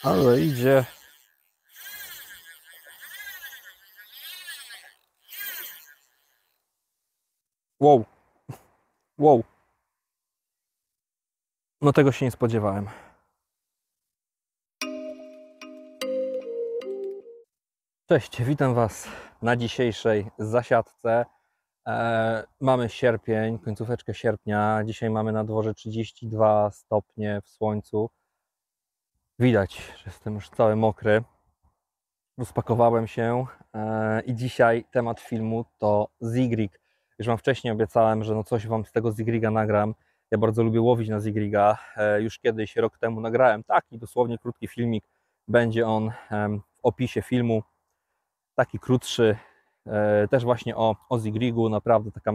Ale idzie. Wow, wow. No tego się nie spodziewałem. Cześć, witam Was na dzisiejszej zasiadce. Mamy sierpień, końcóweczkę sierpnia. Dzisiaj mamy na dworze 32 stopnie w słońcu. Widać, że jestem już cały mokry. Rozpakowałem się i dzisiaj temat filmu to Zigrig. Już Wam wcześniej obiecałem, że no coś Wam z tego Zigriga nagram. Ja bardzo lubię łowić na Zigriga. Już kiedyś, rok temu nagrałem taki dosłownie krótki filmik. Będzie on w opisie filmu. Taki krótszy, też właśnie o Zigrigu. Naprawdę taka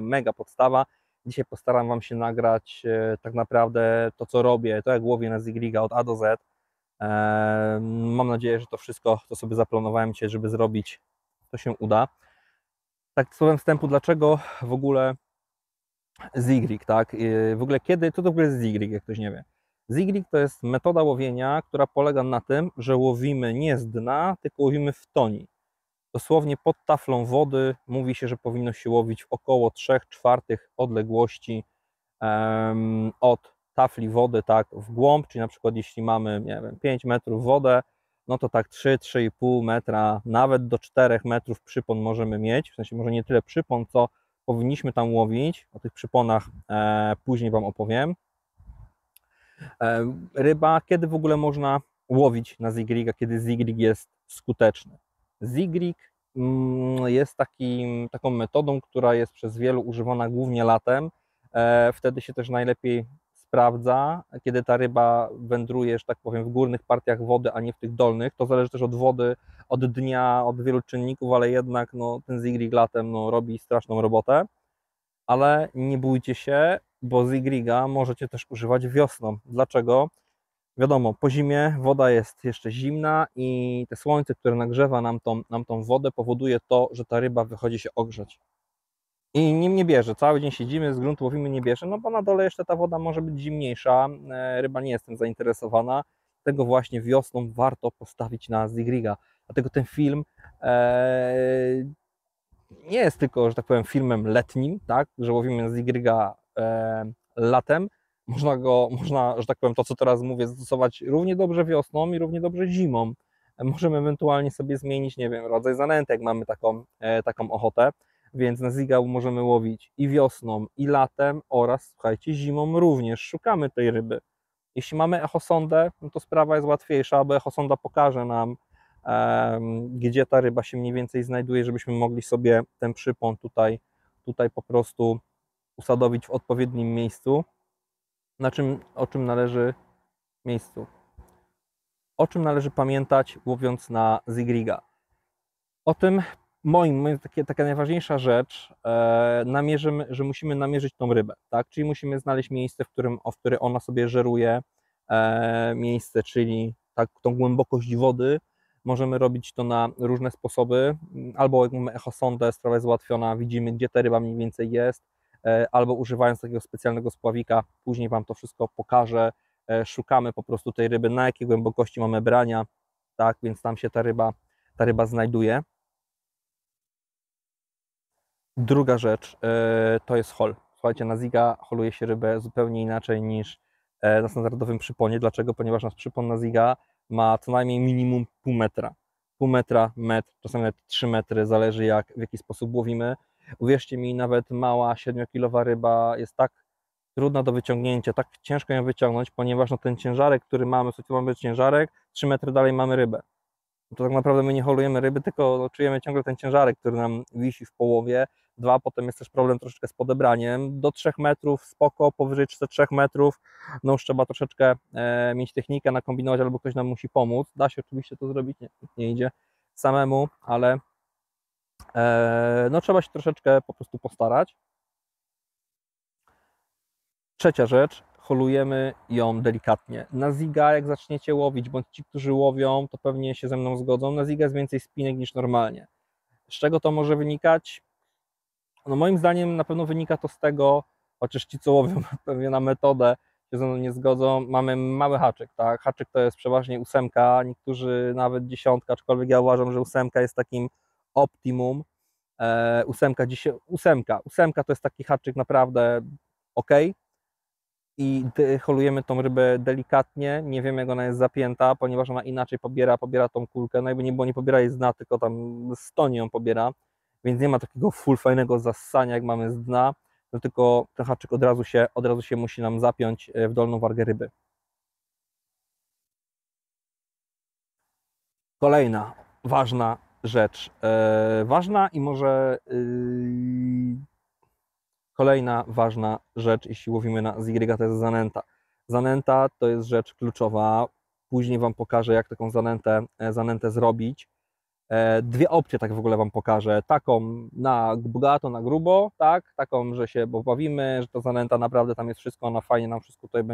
mega podstawa. Dzisiaj postaram Wam się nagrać tak naprawdę to, co robię, to jak łowię na Zigriga od A do Z. Mam nadzieję, że to wszystko, co sobie zaplanowałem dzisiaj, żeby zrobić, to się uda. Tak słowem wstępu, dlaczego w ogóle Zigrig, tak? W ogóle kiedy, to w ogóle jest Zigrig, jak ktoś nie wie. Zigrig to jest metoda łowienia, która polega na tym, że łowimy nie z dna, tylko łowimy w toni. Dosłownie pod taflą wody mówi się, że powinno się łowić w około 3/4 odległości od tafli wody, tak, w głąb, czyli na przykład jeśli mamy, nie wiem, 5 metrów wodę, no to tak 3-3,5 metra, nawet do 4 metrów przypon możemy mieć, w sensie może nie tyle przypon, co powinniśmy tam łowić, o tych przyponach później Wam opowiem. Ryba, kiedy w ogóle można łowić na Zigriga, kiedy Zigrig jest skuteczny? Zigrig jest taką metodą, która jest przez wielu używana głównie latem. Wtedy się też najlepiej sprawdza, kiedy ta ryba wędruje, że tak powiem, w górnych partiach wody, a nie w tych dolnych. To zależy też od wody, od dnia, od wielu czynników, ale jednak no, ten Zigrig latem no, robi straszną robotę. Ale nie bójcie się, bo Zigriga możecie też używać wiosną. Dlaczego? Wiadomo, po zimie woda jest jeszcze zimna i te słońce, które nagrzewa nam tą wodę, powoduje to, że ta ryba wychodzi się ogrzać. I nim nie bierze. Cały dzień siedzimy, z gruntu łowimy, nie bierze, no bo na dole jeszcze ta woda może być zimniejsza. Ryba nie jest tym zainteresowana. Dlatego właśnie wiosną warto postawić na Zigriga. Dlatego ten film nie jest tylko, że tak powiem, filmem letnim, tak, że łowimy na Zigriga latem. Można, że tak powiem, to co teraz mówię, zastosować równie dobrze wiosną i równie dobrze zimą. Możemy ewentualnie sobie zmienić, nie wiem, rodzaj zanęty, jak mamy taką ochotę, więc na Ziga możemy łowić i wiosną, i latem oraz, słuchajcie, zimą również. Szukamy tej ryby. Jeśli mamy echosondę, no to sprawa jest łatwiejsza, bo echosonda pokaże nam, gdzie ta ryba się mniej więcej znajduje, żebyśmy mogli sobie ten przypon tutaj po prostu usadowić w odpowiednim miejscu. O czym należy pamiętać, łowiąc na Zigriga? O tym taka najważniejsza rzecz, że musimy namierzyć tą rybę, tak? Czyli musimy znaleźć miejsce, w którym ona sobie żeruje, miejsce, czyli tą głębokość wody. Możemy robić to na różne sposoby, albo jak mamy echosondę, sprawa jest załatwiona, widzimy, gdzie ta ryba mniej więcej jest, albo używając takiego specjalnego spławika, później Wam to wszystko pokażę, szukamy po prostu tej ryby, na jakiej głębokości mamy brania, tak, więc tam się ta ryba znajduje. Druga rzecz to jest hol. Słuchajcie, na Ziga holuje się rybę zupełnie inaczej niż na standardowym przyponie. Dlaczego? Ponieważ nasz przypon na Ziga ma co najmniej minimum pół metra. Pół metra, metr, czasami nawet 3 metry, zależy w jaki sposób łowimy. Uwierzcie mi, nawet mała 7-kilowa ryba jest tak trudna do wyciągnięcia, tak ciężko ją wyciągnąć, ponieważ no, ten ciężarek, który mamy, mamy ciężarek, 3 metry dalej mamy rybę. To tak naprawdę my nie holujemy ryby, tylko no, czujemy ciągle ten ciężarek, który nam wisi w połowie. Dwa, potem jest też problem troszeczkę z podebraniem. Do 3 metrów spoko, powyżej 3 metrów no już trzeba troszeczkę mieć technikę, nakombinować, albo ktoś nam musi pomóc. Da się oczywiście to zrobić, nie idzie samemu, ale no trzeba się troszeczkę po prostu postarać. Trzecia rzecz, holujemy ją delikatnie. Na Ziga, jak zaczniecie łowić, bądź ci, którzy łowią, to pewnie się ze mną zgodzą, na Ziga jest więcej spinek niż normalnie. Z czego to może wynikać? No moim zdaniem na pewno wynika to z tego, chociaż ci, co łowią pewnie na metodę, się ze mną nie zgodzą, mamy mały haczyk, tak? Haczyk to jest przeważnie 8, niektórzy nawet 10, aczkolwiek ja uważam, że 8 jest takim optimum. 8 to jest taki haczyk naprawdę ok. I holujemy tą rybę delikatnie, nie wiemy jak ona jest zapięta, ponieważ ona inaczej pobiera tą kulkę, no jakby nie było, nie pobiera jej z dna, tylko tam z toni ją pobiera, więc nie ma takiego full fajnego zassania jak mamy z dna, no tylko ten haczyk od razu się musi nam zapiąć w dolną wargę ryby. Kolejna ważna rzecz, kolejna ważna rzecz, jeśli łowimy na ZY, to jest zanęta. Zanęta to jest rzecz kluczowa. Później Wam pokażę, jak taką zanętę zrobić. Dwie opcje tak w ogóle Wam pokażę. Taką na bogato, na grubo, tak? Taką, że się bawimy, że ta zanęta naprawdę tam jest wszystko, ona fajnie nam wszystko tutaj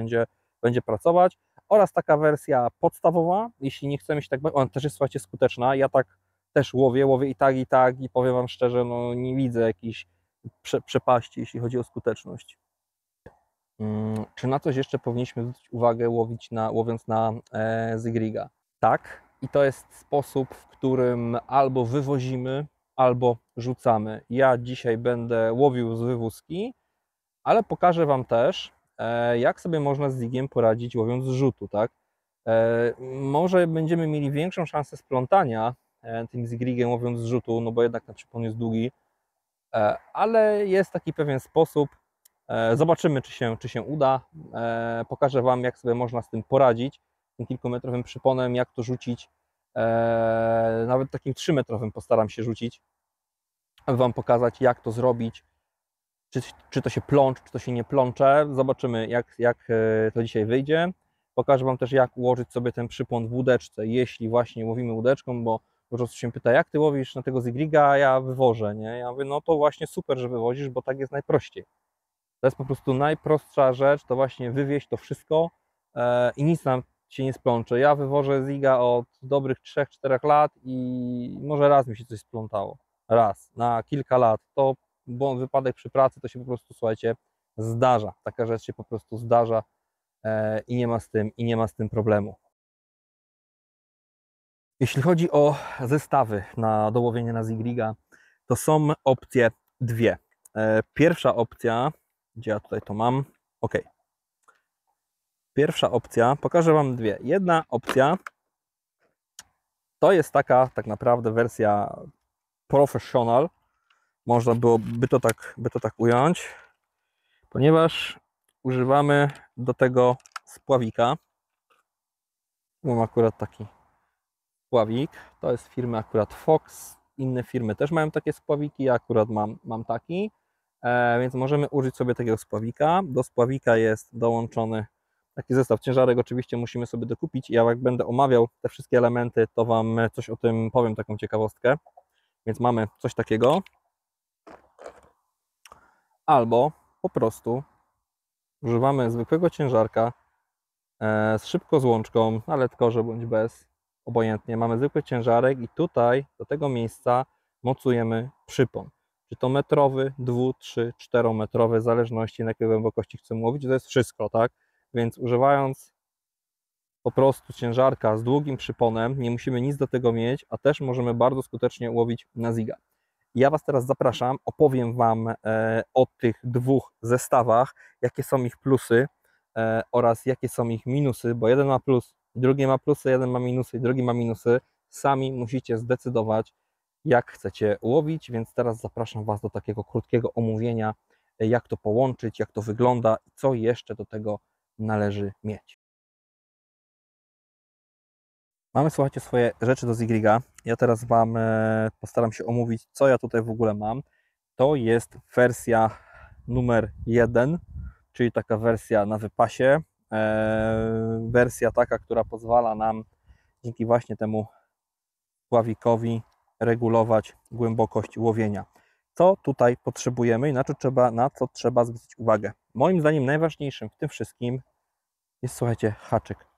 będzie pracować. Oraz taka wersja podstawowa, jeśli nie chcemy się tak bawić, ona też jest, słuchajcie, skuteczna. Ja tak też łowię i tak i powiem Wam szczerze, no nie widzę jakichś przepaści, jeśli chodzi o skuteczność. Czy na coś jeszcze powinniśmy zwrócić uwagę łowiąc na zygriga? Tak, i to jest sposób, w którym albo wywozimy, albo rzucamy. Ja dzisiaj będę łowił z wywózki, ale pokażę Wam też, jak sobie można z zigiem poradzić łowiąc z rzutu, tak? Może będziemy mieli większą szansę splątania tym zigrigiem łowiąc z rzutu, no bo jednak na przykład on jest długi, ale jest taki pewien sposób. Zobaczymy, czy się uda. Pokażę Wam, jak sobie można z tym poradzić, tym kilkumetrowym przyponem, jak to rzucić. Nawet takim 3-metrowym postaram się rzucić, aby Wam pokazać, jak to zrobić, czy to się plącze, czy to się nie plącze. Zobaczymy, jak to dzisiaj wyjdzie. Pokażę Wam też, jak ułożyć sobie ten przypłon w łódeczce, jeśli właśnie łowimy łódeczką, bo dużo osób się pyta, jak Ty łowisz na tego zygriga, a ja wywożę, nie? Ja mówię, no to właśnie super, że wywozisz, bo tak jest najprościej. To jest po prostu najprostsza rzecz, to właśnie wywieźć to wszystko i nic nam się nie splącze. Ja wywożę ziga od dobrych 3-4 lat i może raz mi się coś splątało. Raz, na kilka lat. To wypadek przy pracy to się po prostu, słuchajcie, zdarza. Taka rzecz się po prostu zdarza i nie ma z tym problemu. Jeśli chodzi o zestawy do łowienia na zigriga, to są opcje dwie. Pierwsza opcja, gdzie ja tutaj to mam? Ok. Pierwsza opcja, pokażę Wam dwie. Jedna opcja to jest taka tak naprawdę wersja professional, można byłoby to tak ująć, ponieważ używamy do tego spławika. Mam akurat taki spławik, to jest firmy akurat Fox, inne firmy też mają takie spławiki, ja akurat mam taki, więc możemy użyć sobie takiego spławika. Do spławika jest dołączony taki zestaw. Ciężarek oczywiście musimy sobie dokupić. Ja jak będę omawiał te wszystkie elementy, to Wam coś o tym powiem, taką ciekawostkę. Więc mamy coś takiego. Albo po prostu używamy zwykłego ciężarka z szybką złączką, ale tkorze bądź bez, obojętnie. Mamy zwykły ciężarek i tutaj do tego miejsca mocujemy przypon. Czy to metrowy, 2, 3, 4 metrowy, w zależności na jakiej głębokości chcemy łowić, to jest wszystko, tak? Więc używając po prostu ciężarka z długim przyponem, nie musimy nic do tego mieć, a też możemy bardzo skutecznie łowić na ziga. Ja Was teraz zapraszam, opowiem Wam o tych dwóch zestawach, jakie są ich plusy oraz jakie są ich minusy, bo jeden ma plus, drugi ma plusy, jeden ma minusy i drugi ma minusy. Sami musicie zdecydować, jak chcecie łowić, więc teraz zapraszam Was do takiego krótkiego omówienia, jak to połączyć, jak to wygląda i co jeszcze do tego należy mieć. Mamy, słuchajcie, swoje rzeczy do zigriga. Ja teraz Wam postaram się omówić, co ja tutaj w ogóle mam. To jest wersja numer 1, czyli taka wersja na wypasie. Wersja taka, która pozwala nam dzięki właśnie temu pławikowi regulować głębokość łowienia. Co tutaj potrzebujemy i na co trzeba zwrócić uwagę? Moim zdaniem najważniejszym w tym wszystkim jest, słuchajcie, haczyk.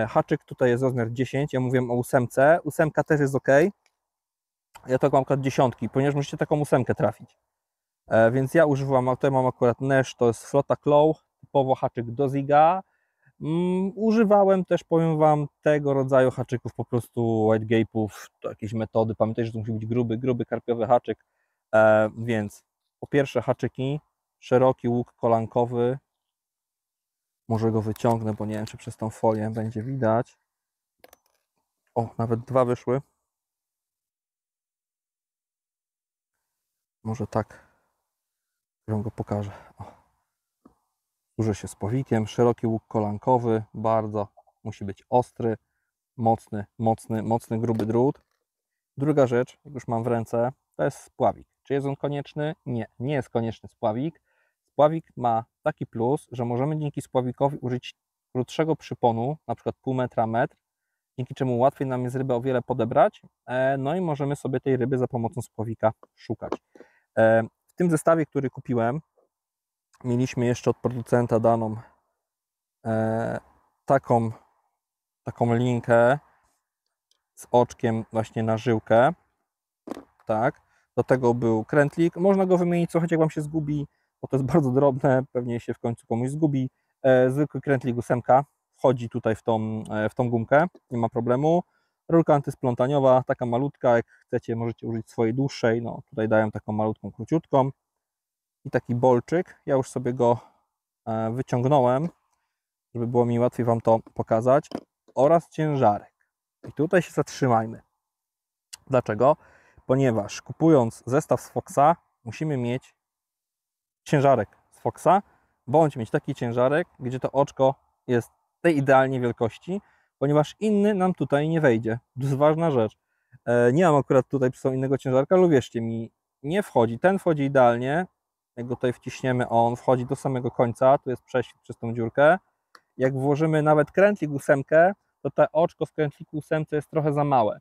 Haczyk tutaj jest rozmiar 10, ja mówiłem o 8. 8 też jest ok. Ja to mam akurat 10, ponieważ musicie taką 8 trafić. Więc ja używam, tutaj mam akurat Nash, to jest Flota Claw, typowo haczyk do ziga. Używałem też, powiem Wam, tego rodzaju haczyków, po prostu white gape'ów, to jakieś metody. Pamiętajcie, że to musi być gruby karpiowy haczyk, więc po pierwsze haczyki, szeroki łuk kolankowy. Może go wyciągnę, bo nie wiem, czy przez tą folię będzie widać. O, nawet dwa wyszły. Może tak, wam go pokażę. O. Służy się spławikiem, szeroki łuk kolankowy, bardzo musi być ostry, mocny, gruby drut. Druga rzecz, jak już mam w ręce, to jest spławik. Czy jest on konieczny? Nie, nie jest konieczny spławik. Spławik ma taki plus, że możemy dzięki spławikowi użyć krótszego przyponu, na przykład pół metra, metr, dzięki czemu łatwiej nam jest rybę o wiele podebrać, no i możemy sobie tej ryby za pomocą spławika szukać. W tym zestawie, który kupiłem, mieliśmy jeszcze od producenta daną taką linkę z oczkiem właśnie na żyłkę, tak, do tego był krętlik, można go wymienić, słuchajcie, jak Wam się zgubi, bo to jest bardzo drobne, pewnie się w końcu komuś zgubi, zwykły krętlik 8 wchodzi tutaj w tą gumkę, nie ma problemu. Rurka antysplątaniowa, taka malutka, jak chcecie możecie użyć swojej dłuższej, no tutaj daję taką malutką, króciutką i taki bolczyk, ja już sobie go wyciągnąłem, żeby było mi łatwiej Wam to pokazać, oraz ciężarek. I tutaj się zatrzymajmy. Dlaczego? Ponieważ kupując zestaw z Foxa musimy mieć ciężarek z Foxa, bądź mieć taki ciężarek, gdzie to oczko jest tej idealnej wielkości, ponieważ inny nam tutaj nie wejdzie. To jest ważna rzecz. Nie mam akurat tutaj przy sobie innego ciężarka, ale uwierzcie mi, nie wchodzi. Ten wchodzi idealnie. Jak go tutaj wciśniemy, on wchodzi do samego końca. Tu jest przejście przez tą dziurkę. Jak włożymy nawet krętlik 8, to to oczko w krętliku 8 jest trochę za małe.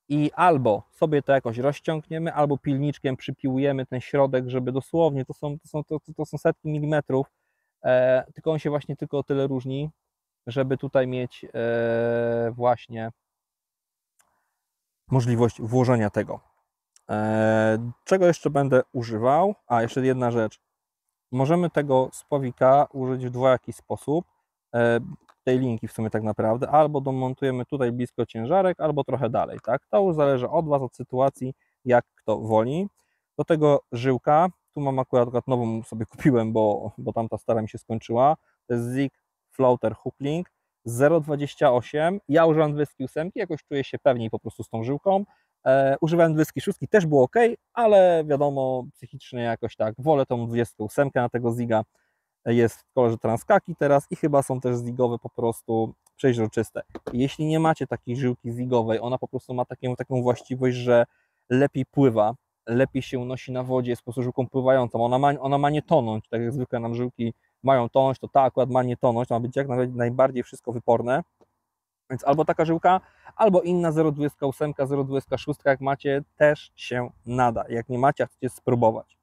I albo sobie to jakoś rozciągniemy, albo pilniczkiem przypiłujemy ten środek, żeby dosłownie, to są setki milimetrów, tylko on się właśnie tylko o tyle różni, żeby tutaj mieć właśnie możliwość włożenia tego. Czego jeszcze będę używał? A, jeszcze jedna rzecz. Możemy tego spławika użyć w dwojaki sposób, tej linki w sumie tak naprawdę, albo domontujemy tutaj blisko ciężarek, albo trochę dalej, tak? To już zależy od Was, od sytuacji, jak kto woli. Do tego żyłka, tu mam akurat nową sobie kupiłem, bo tamta stara mi się skończyła, to jest Zig Floater Hooklink 0,28, ja używam 28, jakoś czuję się pewniej po prostu z tą żyłką. Używałem 26, też było ok, ale wiadomo, psychicznie jakoś tak, wolę tą 28 na tego Ziga, jest w kolorze transkaki teraz i chyba są też zigowe po prostu przeźroczyste. Jeśli nie macie takiej żyłki zigowej, ona po prostu ma taką właściwość, że lepiej pływa, lepiej się unosi na wodzie, jest po prostu żyłką pływającą, ona ma nie tonąć, tak jak zwykle nam żyłki mają tonąć, to ta akurat ma nie tonąć, ma być jak najbardziej wszystko wyporne. Więc albo taka żyłka, albo inna 0,28, 0,26, jak macie, też się nada. Jak nie macie, a chcecie spróbować.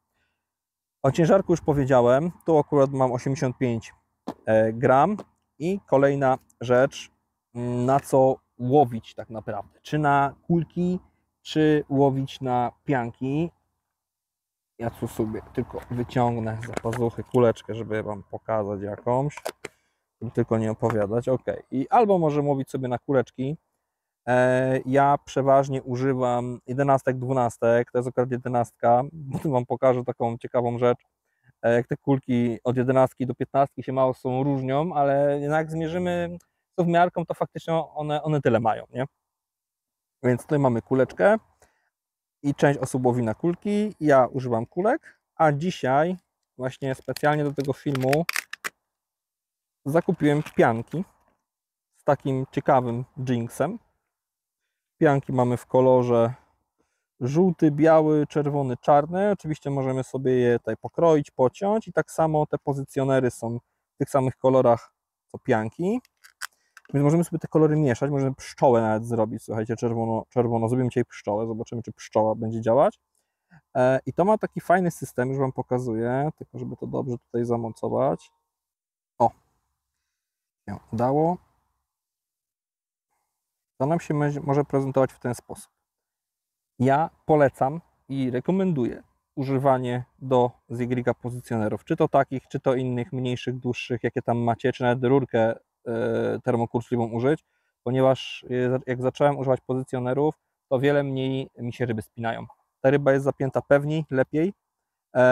O ciężarku już powiedziałem, tu akurat mam 85 gram i kolejna rzecz, na co łowić tak naprawdę. Czy na kulki, czy łowić na pianki. Ja tu sobie tylko wyciągnę za pazuchy kuleczkę, żeby Wam pokazać jakąś. Żeby tylko nie opowiadać. Ok. I albo możemy łowić sobie na kuleczki. Ja przeważnie używam 11, 12. To jest akurat 11. Potem Wam pokażę taką ciekawą rzecz. Jak te kulki od 11 do 15 się mało są różnią, ale jak zmierzymy to w miarką, to faktycznie one tyle mają, nie? Więc tutaj mamy kuleczkę i część osób łowi na kulki. Ja używam kulek, a dzisiaj właśnie specjalnie do tego filmu zakupiłem pianki z takim ciekawym jinxem. Pianki mamy w kolorze żółty, biały, czerwony, czarny. Oczywiście możemy sobie je tutaj pokroić, pociąć i tak samo te pozycjonery są w tych samych kolorach co pianki. Więc możemy sobie te kolory mieszać, możemy pszczołę nawet zrobić. Słuchajcie, czerwono. Zrobimy dzisiaj pszczołę, zobaczymy, czy pszczoła będzie działać. I to ma taki fajny system, już Wam pokazuję, tylko żeby to dobrze tutaj zamocować. O, się udało. To nam się może prezentować w ten sposób. Ja polecam i rekomenduję używanie do ZY pozycjonerów, czy to takich, czy to innych, mniejszych, dłuższych, jakie tam macie, czy nawet rurkę termokurczliwą użyć, ponieważ jak zacząłem używać pozycjonerów, to wiele mniej mi się ryby spinają. Ta ryba jest zapięta pewniej, lepiej,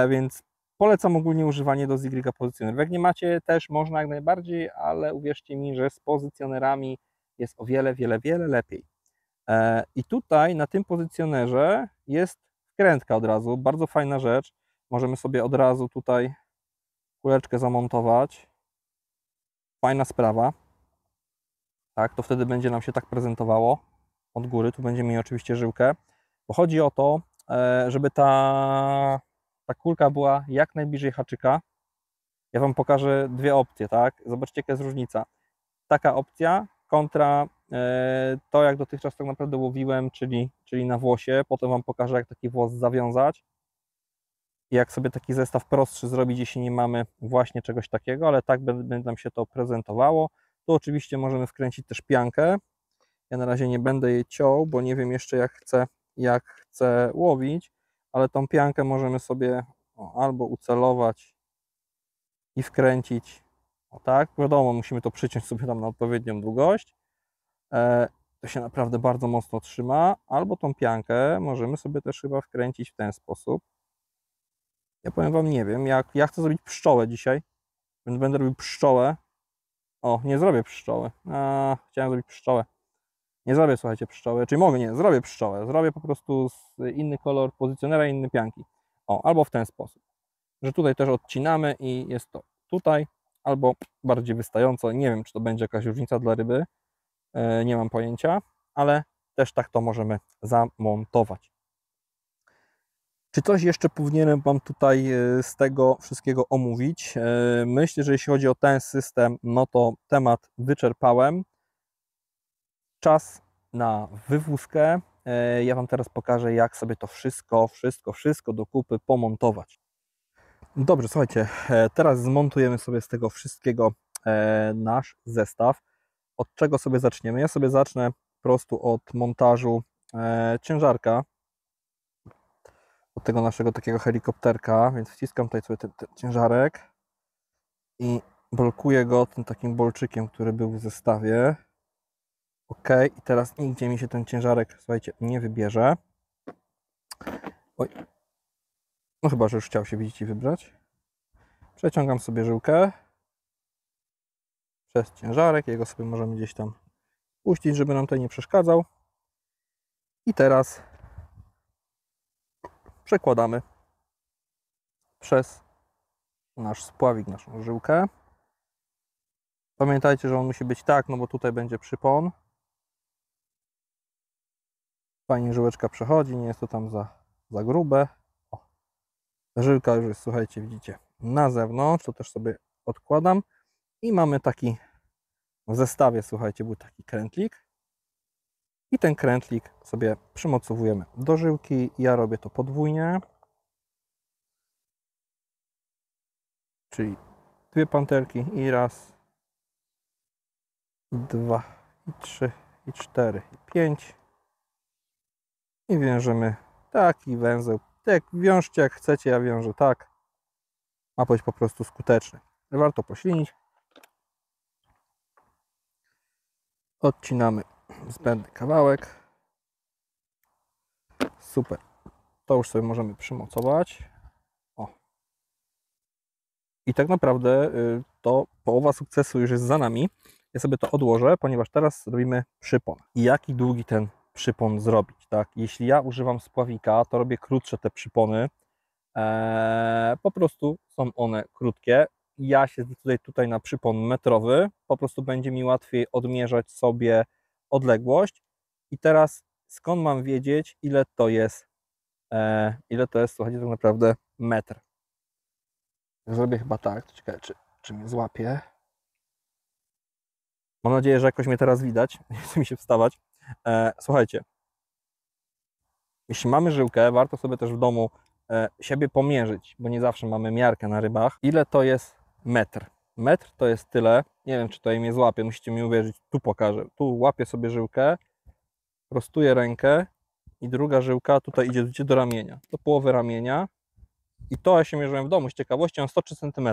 więc polecam ogólnie używanie do ZY pozycjonerów. Jak nie macie, też można jak najbardziej, ale uwierzcie mi, że z pozycjonerami jest o wiele, wiele, wiele lepiej. I tutaj na tym pozycjonerze jest wkrętka od razu, bardzo fajna rzecz. Możemy sobie od razu tutaj kuleczkę zamontować. Fajna sprawa. Tak, to wtedy będzie nam się tak prezentowało od góry. Tu będziemy mieli oczywiście żyłkę, bo chodzi o to, żeby ta kulka była jak najbliżej haczyka. Ja Wam pokażę dwie opcje, tak? Zobaczcie, jaka jest różnica. Taka opcja kontra to, jak dotychczas tak naprawdę łowiłem, czyli na włosie. Potem Wam pokażę, jak taki włos zawiązać i jak sobie taki zestaw prostszy zrobić, jeśli nie mamy właśnie czegoś takiego, ale tak będzie nam się to prezentowało. Tu oczywiście możemy wkręcić też piankę. Ja na razie nie będę jej ciął, bo nie wiem jeszcze jak chcę łowić, ale tą piankę możemy sobie albo ucelować i wkręcić. O tak, wiadomo, musimy to przyciąć sobie tam na odpowiednią długość. To się naprawdę bardzo mocno trzyma. Albo tą piankę możemy sobie też chyba wkręcić w ten sposób. Ja powiem Wam, nie wiem, ja chcę zrobić pszczołę dzisiaj, więc będę robił pszczołę. O, nie zrobię pszczoły. Chciałem zrobić pszczołę. Nie zrobię, słuchajcie, pszczoły. Czyli mogę, nie, zrobię pszczołę. Zrobię po prostu inny kolor pozycjonera i inne pianki. O, albo w ten sposób, że tutaj też odcinamy i jest to tutaj, albo bardziej wystająco. Nie wiem, czy to będzie jakaś różnica dla ryby. Nie mam pojęcia, ale też tak to możemy zamontować. Czy coś jeszcze powinienem Wam tutaj z tego wszystkiego omówić? Myślę, że jeśli chodzi o ten system, no to temat wyczerpałem. Czas na wywózkę. Ja Wam teraz pokażę, jak sobie to wszystko do kupy pomontować. Dobrze, słuchajcie, teraz zmontujemy sobie z tego wszystkiego nasz zestaw. Od czego sobie zaczniemy? Ja sobie zacznę po prostu od montażu ciężarka, od tego naszego takiego helikopterka, więc wciskam tutaj sobie ten ciężarek i blokuję go tym takim bolczykiem, który był w zestawie. OK, i teraz nigdzie mi się ten ciężarek, słuchajcie, nie wybierze. Oj. No chyba, że już chciał się, widzicie, wybrać. Przeciągam sobie żyłkę przez ciężarek, jego sobie możemy gdzieś tam puścić, żeby nam tutaj nie przeszkadzał. I teraz przekładamy przez nasz spławik, naszą żyłkę. Pamiętajcie, że on musi być tak, no bo tutaj będzie przypon. Fajnie żyłeczka przechodzi, nie jest to tam za grube. O, żyłka już jest, słuchajcie, widzicie, na zewnątrz, to też sobie odkładam. I mamy taki, w zestawie, słuchajcie, był taki krętlik. I ten krętlik sobie przymocowujemy do żyłki. Ja robię to podwójnie. Czyli dwie panterki i raz, i dwa, i trzy, i cztery, i pięć. I wiążemy taki węzeł. Tak, wiążcie jak chcecie, ja wiążę tak. Ma być po prostu skuteczny. Warto poślinić. Odcinamy zbędny kawałek. Super. To już sobie możemy przymocować. O. I tak naprawdę to połowa sukcesu już jest za nami. Ja sobie to odłożę, ponieważ teraz robimy przypon. I jaki długi ten przypon zrobić, tak? Jeśli ja używam spławika, to robię krótsze te przypony. Po prostu są one krótkie. Ja się zdecyduję tutaj na przypon metrowy. Po prostu będzie mi łatwiej odmierzać sobie odległość. I teraz skąd mam wiedzieć, ile to jest, słuchajcie, tak naprawdę metr. Zrobię chyba tak, ciekawe, czy mnie złapie. Mam nadzieję, że jakoś mnie teraz widać. Nie chce mi się wstawać. Słuchajcie, jeśli mamy żyłkę, warto sobie też w domu siebie pomierzyć, bo nie zawsze mamy miarkę na rybach. Ile to jest metr? Metr to jest tyle, nie wiem, czy tutaj mnie złapie, musicie mi uwierzyć, tu pokażę. Tu łapię sobie żyłkę, prostuję rękę i druga żyłka tutaj idzie do ramienia, do połowy ramienia. I to ja się mierzyłem w domu z ciekawości, mam 103 cm.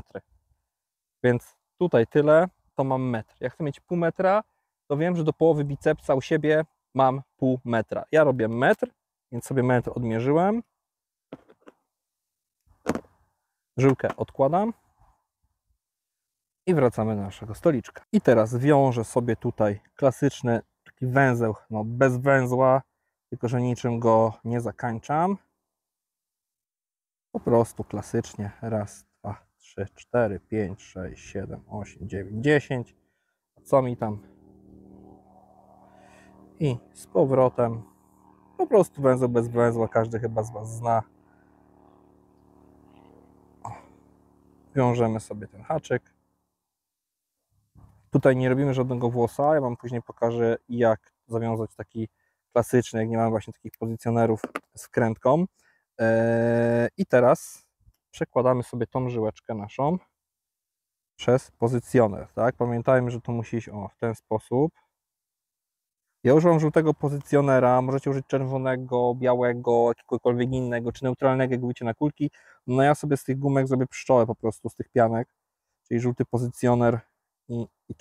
Więc tutaj tyle, to mam metr. Jak chcę mieć pół metra, to wiem, że do połowy bicepsa u siebie mam pół metra. Ja robię metr, więc sobie metr odmierzyłem. Żyłkę odkładam i wracamy do naszego stoliczka. I teraz wiążę sobie tutaj klasyczny taki węzeł, no bez węzła, tylko że niczym go nie zakańczam. Po prostu klasycznie. Raz, dwa, 3, 4, 5, 6, 7, 8, 9, 10. Co mi tam? I z powrotem. Po prostu węzeł bez węzła, każdy chyba z Was zna. O. Wiążemy sobie ten haczyk. Tutaj nie robimy żadnego włosa. Ja Wam później pokażę, jak zawiązać taki klasyczny, jak nie mamy właśnie takich pozycjonerów z wkrętką. I teraz przekładamy sobie tą żyłeczkę naszą przez pozycjoner, tak? Pamiętajmy, że to musi iść w ten sposób. Ja używam żółtego pozycjonera, możecie użyć czerwonego, białego, jakiegokolwiek innego, czy neutralnego, jak mówicie na kulki. No ja sobie z tych gumek zrobię pszczołę po prostu, z tych pianek, czyli żółty pozycjoner i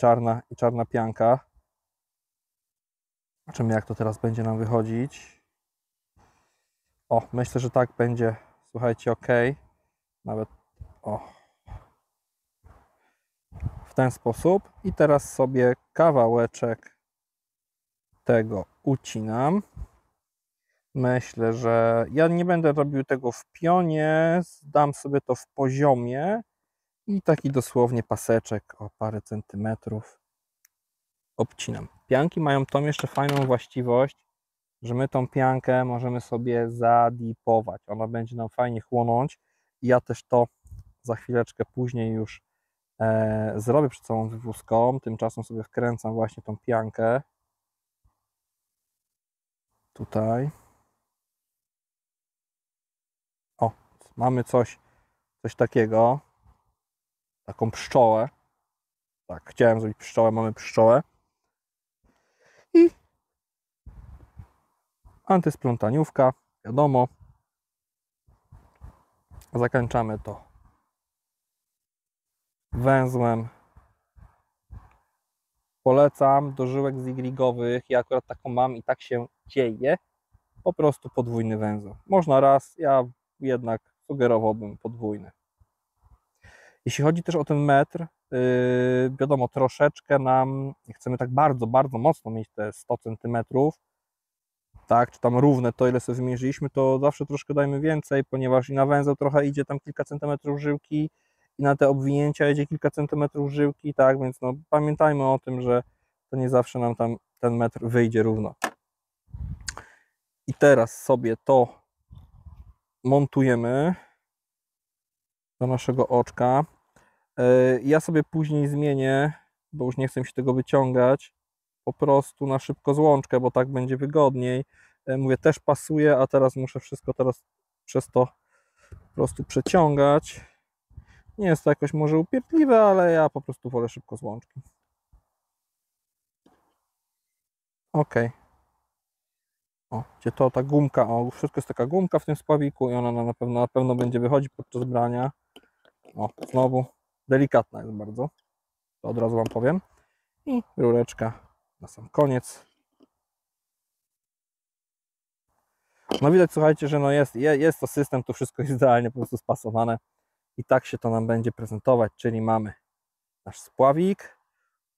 czarna pianka. Zobaczymy, jak to teraz będzie nam wychodzić. Myślę, że tak będzie, słuchajcie, ok. Nawet, w ten sposób. I teraz sobie kawałeczek tego ucinam. Myślę, że ja nie będę robił tego w pionie, dam sobie to w poziomie i taki dosłownie paseczek o parę centymetrów obcinam. Pianki mają tą jeszcze fajną właściwość, że my tą piankę możemy sobie zadipować. Ona będzie nam fajnie chłonąć i ja też to za chwileczkę później już zrobię przed całą wywózką. Tymczasem sobie wkręcam właśnie tą piankę tutaj. Mamy coś takiego, taką pszczołę. Tak, chciałem zrobić pszczołę, mamy pszczołę. I antysplątaniówka, wiadomo. Zakończamy to węzłem. Polecam do żyłek zigligowych. Ja akurat taką mam i tak się dzieje. Po prostu podwójny węzeł. Można raz, ja jednak sugerowałbym podwójny. Jeśli chodzi też o ten metr, wiadomo, troszeczkę nam, nie chcemy tak bardzo, bardzo mocno mieć te 100 cm, tak, czy tam równe to, ile sobie wymierzyliśmy, to zawsze troszkę dajmy więcej, ponieważ i na węzeł trochę idzie tam kilka centymetrów żyłki i na te obwinięcia idzie kilka centymetrów żyłki, tak, więc no pamiętajmy o tym, że to nie zawsze nam tam ten metr wyjdzie równo. I teraz sobie to montujemy do naszego oczka. Ja sobie później zmienię, bo już nie chcę mi się tego wyciągać, po prostu na szybko złączkę, bo tak będzie wygodniej. Mówię, też pasuje, a teraz muszę wszystko przez to po prostu przeciągać. Nie jest to jakoś może upierdliwe, ale ja po prostu wolę szybko złączki. Ok. Gdzie to ta gumka, wszystko jest taka gumka w tym spławiku i ona na pewno będzie wychodzić podczas brania. Znowu delikatna jest bardzo, to od razu Wam powiem. I rureczka na sam koniec. No widać, słuchajcie, że no jest to system, to wszystko jest idealnie po prostu spasowane i tak się to nam będzie prezentować, czyli mamy nasz spławik.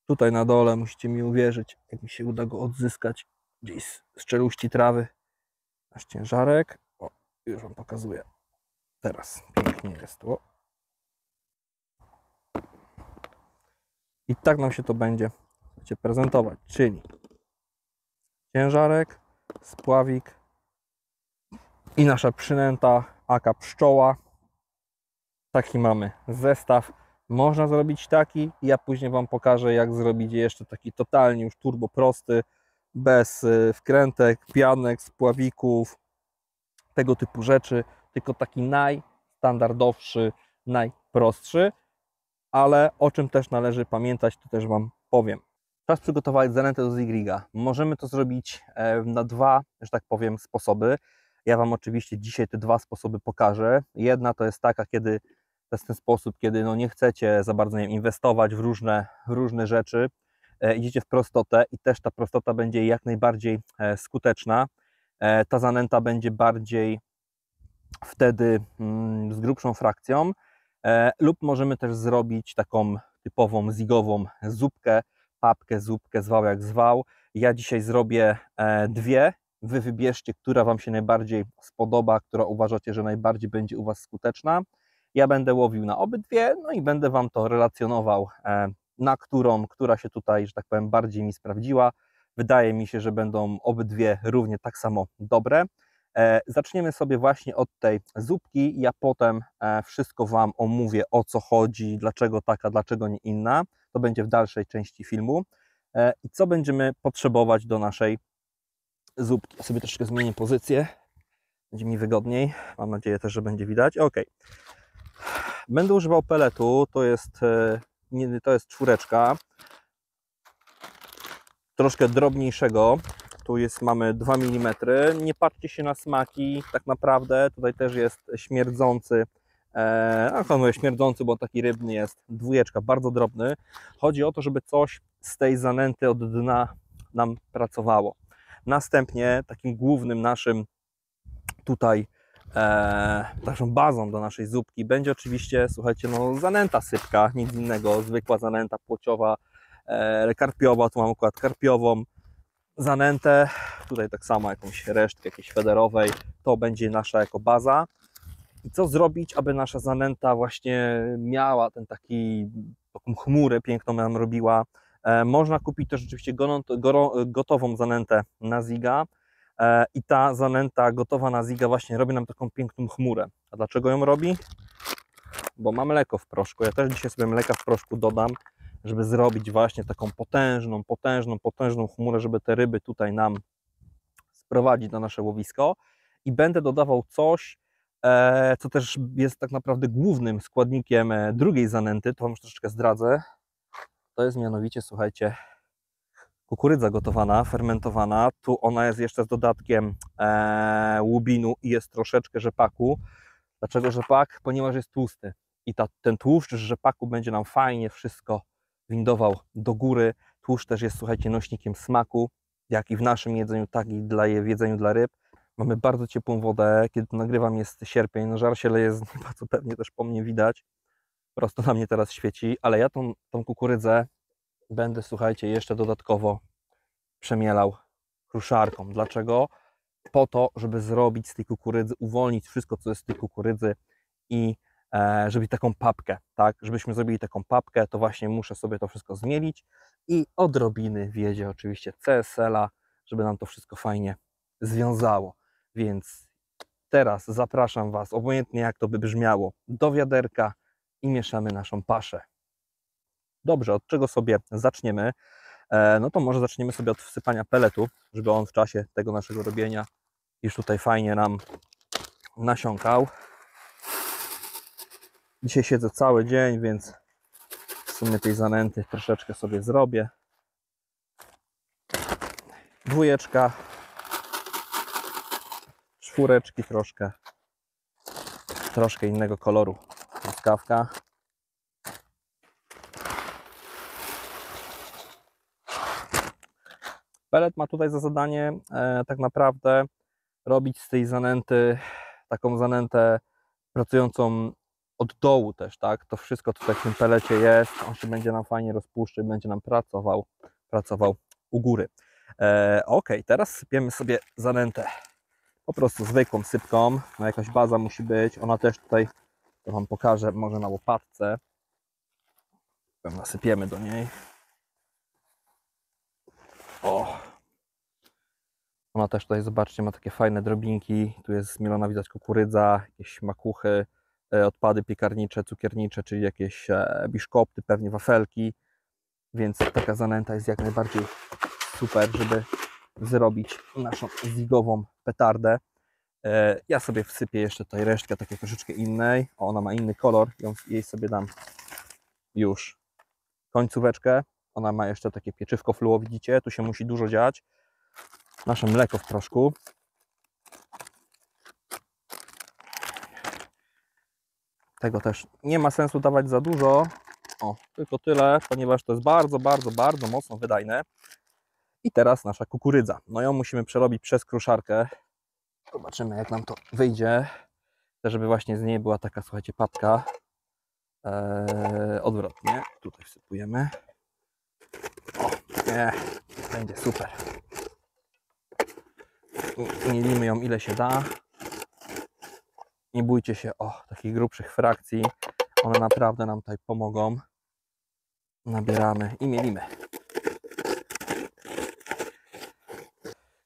Tutaj na dole musicie mi uwierzyć, jak mi się uda go odzyskać gdzieś z czeluści trawy, nasz ciężarek. Już Wam pokazuję. Teraz pięknie jest to. I tak nam się to będzie prezentować, czyli ciężarek, spławik i nasza przynęta aka pszczoła. Taki mamy zestaw. Można zrobić taki. Ja później Wam pokażę, jak zrobić jeszcze taki totalnie już turbo prosty, bez wkrętek, pianek, spławików, tego typu rzeczy, tylko taki najstandardowszy, najprostszy, ale o czym też należy pamiętać, to też Wam powiem. Czas przygotować zanętę do zigriga. Możemy to zrobić na dwa, że tak powiem, sposoby. Ja Wam oczywiście dzisiaj te dwa sposoby pokażę. Jedna to jest taka, kiedy to jest ten sposób, kiedy no nie chcecie za bardzo, nie wiem, inwestować w różne rzeczy, idziecie w prostotę i też ta prostota będzie jak najbardziej skuteczna. Ta zanęta będzie bardziej wtedy z grubszą frakcją, lub możemy też zrobić taką typową zigową zupkę, papkę, zupkę, zwał jak zwał. Ja dzisiaj zrobię dwie. Wy wybierzcie, która Wam się najbardziej spodoba, która uważacie, że najbardziej będzie u Was skuteczna. Ja będę łowił na obydwie, no i będę Wam to relacjonował, na która się tutaj, że tak powiem, bardziej mi sprawdziła. Wydaje mi się, że będą obydwie równie tak samo dobre. Zaczniemy sobie właśnie od tej zupki. Ja potem wszystko Wam omówię, o co chodzi, dlaczego taka, dlaczego nie inna. To będzie w dalszej części filmu. I co będziemy potrzebować do naszej zupki. Ja sobie troszkę zmienię pozycję. Będzie mi wygodniej. Mam nadzieję też, że będzie widać. Ok. Będę używał peletu. To jest 4. Troszkę drobniejszego. Tu mamy 2 mm. Nie patrzcie się na smaki, tak naprawdę. Tutaj też jest śmierdzący. Śmierdzący, bo taki rybny jest. 2, bardzo drobny. Chodzi o to, żeby coś z tej zanęty od dna nam pracowało. Następnie takim głównym naszym tutaj naszą bazą do naszej zupki będzie oczywiście, słuchajcie, no zanęta sypka, nic innego, zwykła zanęta płociowa, karpiowa, tu mam akurat karpiową zanętę, tutaj tak samo jakąś resztkę jakiejś federowej, to będzie nasza jako baza. I co zrobić, aby nasza zanęta właśnie miała taką chmurę piękną nam robiła. Można kupić też rzeczywiście gotową zanętę na ziga i ta zanęta gotowa na ziga właśnie robi nam taką piękną chmurę. A dlaczego ją robi? Bo ma mleko w proszku. Ja też dzisiaj sobie mleka w proszku dodam, żeby zrobić właśnie taką potężną chmurę, żeby te ryby tutaj nam sprowadzić na nasze łowisko. I będę dodawał coś, co też jest tak naprawdę głównym składnikiem drugiej zanęty, to Wam już troszeczkę zdradzę. To jest mianowicie, słuchajcie, kukurydza gotowana, fermentowana. Tu ona jest jeszcze z dodatkiem łubinu i jest troszeczkę rzepaku. Dlaczego rzepak? Ponieważ jest tłusty i ten tłuszcz z rzepaku będzie nam fajnie wszystko windował do góry. Tłuszcz też jest, słuchajcie, nośnikiem smaku, jak i w naszym jedzeniu, tak i w jedzeniu dla ryb. Mamy bardzo ciepłą wodę, kiedy to nagrywam jest sierpień, no żar się leje z nieba, co pewnie też po mnie widać. Prosto na mnie teraz świeci, ale ja tą kukurydzę będę, słuchajcie, jeszcze dodatkowo przemielał kruszarką. Dlaczego? Po to, żeby zrobić z tej kukurydzy, uwolnić wszystko, co jest z tej kukurydzy i żeby taką papkę, tak? Żebyśmy zrobili taką papkę, to właśnie muszę sobie to wszystko zmielić i odrobiny wjedzie oczywiście CSL-a, żeby nam to wszystko fajnie związało. Więc teraz zapraszam Was, obojętnie jak to by brzmiało, do wiaderka i mieszamy naszą paszę. Dobrze, od czego sobie zaczniemy? No to może zaczniemy sobie od wsypania peletu, żeby on w czasie tego naszego robienia już tutaj fajnie nam nasiąkał. Dzisiaj siedzę cały dzień, więc w sumie tej zanęty troszeczkę sobie zrobię. 2, 4 troszkę innego koloru truskawka. Pelet ma tutaj za zadanie tak naprawdę robić z tej zanęty taką zanętę pracującą od dołu też, tak? To wszystko tutaj w tym pelecie jest, on się będzie nam fajnie rozpuszczał, będzie nam pracował u góry. Ok, teraz sypiemy sobie zanętę po prostu zwykłą sypką, no jakaś baza musi być, ona też tutaj, to Wam pokażę, może na łopatce, nasypiemy do niej. O! Ona też tutaj, zobaczcie, ma takie fajne drobinki, tu jest zmielona, widać kukurydza, jakieś makuchy, odpady piekarnicze, cukiernicze, czyli jakieś biszkopty, pewnie wafelki, więc taka zanęta jest jak najbardziej super, żeby zrobić naszą zigową petardę. Ja sobie wsypię jeszcze tutaj resztkę takiej troszeczkę innej, ona ma inny kolor, jej sobie dam już końcóweczkę, ona ma jeszcze takie pieczywko fluo, widzicie, tu się musi dużo dziać. Nasze mleko w proszku. Tego też nie ma sensu dawać za dużo. O, tylko tyle, ponieważ to jest bardzo, bardzo, bardzo mocno wydajne. I teraz nasza kukurydza. No ją musimy przerobić przez kruszarkę. Zobaczymy, jak nam to wyjdzie. Chcę, żeby właśnie z niej była taka, słuchajcie, papka. Odwrotnie. Tutaj wsypujemy. O, nie, będzie super. Mielimy ją ile się da. Nie bójcie się takich grubszych frakcji. One naprawdę nam tutaj pomogą. Nabieramy i mielimy.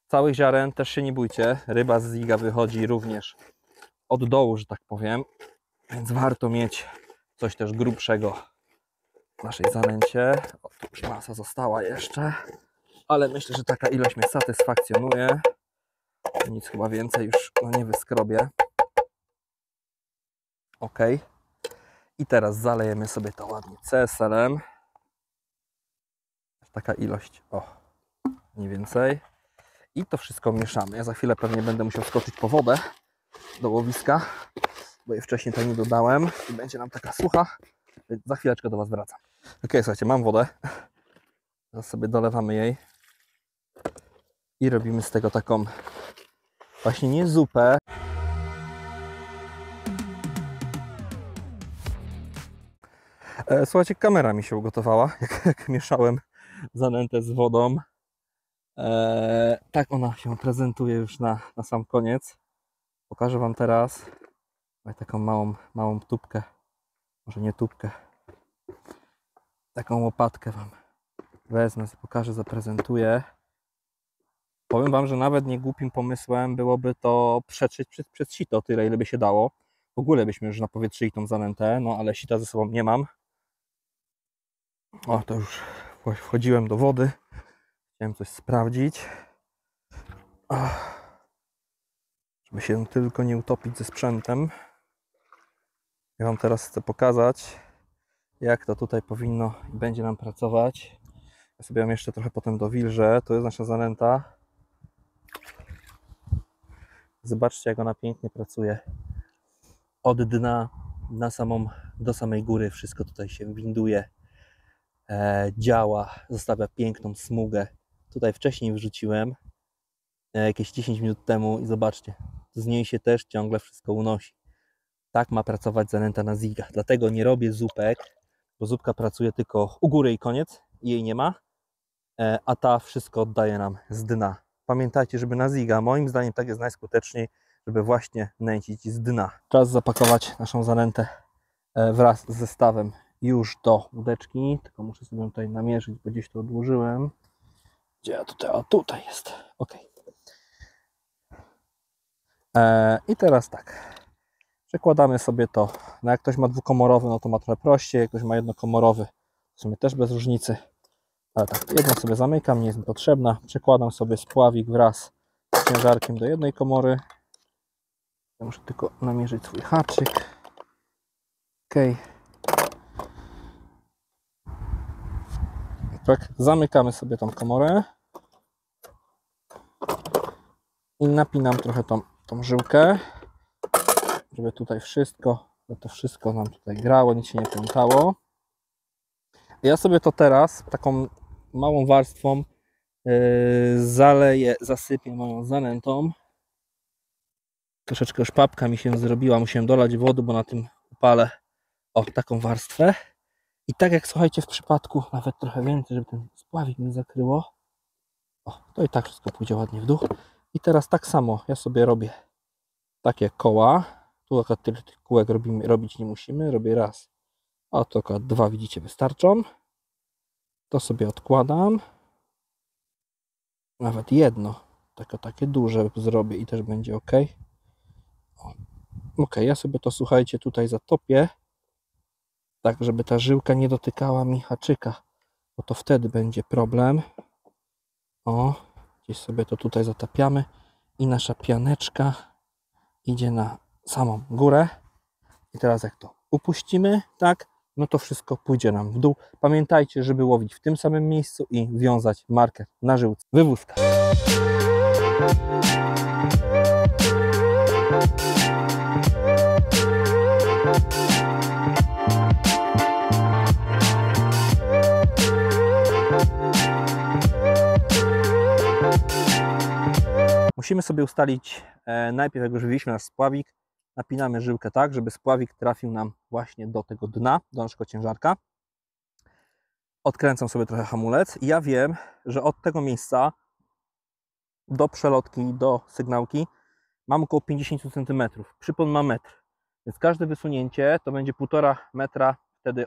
Całych ziaren też się nie bójcie. Ryba z ziga wychodzi również od dołu, że tak powiem. Więc warto mieć coś też grubszego w naszej zanęcie. O, tu już masa została jeszcze. Ale myślę, że taka ilość mnie satysfakcjonuje. Nic chyba więcej już nie wyskrobię. Ok. I teraz zalejemy sobie to ładnie CSL-em. Taka ilość, mniej więcej. I to wszystko mieszamy. Ja za chwilę pewnie będę musiał skoczyć po wodę do łowiska, bo jej wcześniej to nie dodałem i będzie nam taka sucha. Więc za chwileczkę do Was wracam. Ok, słuchajcie, mam wodę. Teraz sobie dolewamy jej i robimy z tego taką właśnie nie zupę. Słuchajcie, kamera mi się ugotowała, jak mieszałem zanętę z wodą. Tak ona się prezentuje już na sam koniec. Pokażę Wam teraz taką małą tubkę, może nie tubkę, taką łopatkę Wam wezmę, pokażę, zaprezentuję. Powiem Wam, że nawet nie głupim pomysłem byłoby to przetrzeć przez sito tyle, ile by się dało. W ogóle byśmy już napowietrzyli tą zanętę, no ale sita ze sobą nie mam. O, to już wchodziłem do wody. Chciałem coś sprawdzić. Żeby się tylko nie utopić ze sprzętem. Ja Wam teraz chcę pokazać, jak to tutaj powinno i będzie nam pracować. Ja sobie ją jeszcze trochę potem dowilżę. To jest nasza zanęta. Zobaczcie, jak ona pięknie pracuje. Od dna do samej góry wszystko tutaj się winduje. Działa, zostawia piękną smugę. Tutaj wcześniej wrzuciłem jakieś 10 minut temu i zobaczcie, z niej się też ciągle wszystko unosi. Tak ma pracować zanęta na ziga. Dlatego nie robię zupek, bo zupka pracuje tylko u góry i koniec, i jej nie ma, a ta wszystko oddaje nam z dna. Pamiętajcie, żeby na ziga, moim zdaniem tak jest najskuteczniej, żeby właśnie nęcić z dna. Czas zapakować naszą zanętę wraz z zestawem już do łódeczki, tylko muszę sobie tutaj namierzyć, bo gdzieś to odłożyłem. Gdzie ja tutaj? O, tutaj jest. Ok. I teraz tak. Przekładamy sobie to. No jak ktoś ma dwukomorowy, no to ma trochę prościej. Jak ktoś ma jednokomorowy, w sumie też bez różnicy. Ale tak, jedną sobie zamykam, nie jest mi potrzebna. Przekładam sobie spławik wraz z ciężarkiem do jednej komory. Ja muszę tylko namierzyć swój haczyk. Ok. Tak, zamykamy sobie tą komorę. I napinam trochę tą żyłkę, żeby tutaj to wszystko nam tutaj grało, nic się nie plątało. Ja sobie to teraz taką małą warstwą zaleję, zasypię moją zanętą. Troszeczkę już papka mi się zrobiła, musiałem dolać wody, bo na tym upale taką warstwę. I tak jak, słuchajcie, w przypadku nawet trochę więcej, żeby ten spławik mi zakryło. To i tak wszystko pójdzie ładnie w dół. I teraz tak samo ja sobie robię takie koła. Tu akurat tyle tych kółek robić nie musimy. Robię raz. A to akurat 2, widzicie, wystarczą. To sobie odkładam. Nawet jedno. Takie duże zrobię i też będzie ok. Ok, ja sobie to, słuchajcie, tutaj zatopię. Tak, żeby ta żyłka nie dotykała mi haczyka. Bo to wtedy będzie problem. Gdzieś sobie to tutaj zatapiamy. I nasza pianeczka idzie na samą górę. I teraz jak to upuścimy, tak, no to wszystko pójdzie nam w dół. Pamiętajcie, żeby łowić w tym samym miejscu i wiązać markę na żyłce. Wywózka. Musimy sobie ustalić, najpierw jak już wywieźliśmy nasz spławik, napinamy żyłkę tak, żeby spławik trafił nam właśnie do tego dna, do naszego ciężarka. Odkręcam sobie trochę hamulec i ja wiem, że od tego miejsca do przelotki, do sygnałki mam około 50 cm. Przypon ma metr, więc każde wysunięcie to będzie 1,5 metra wtedy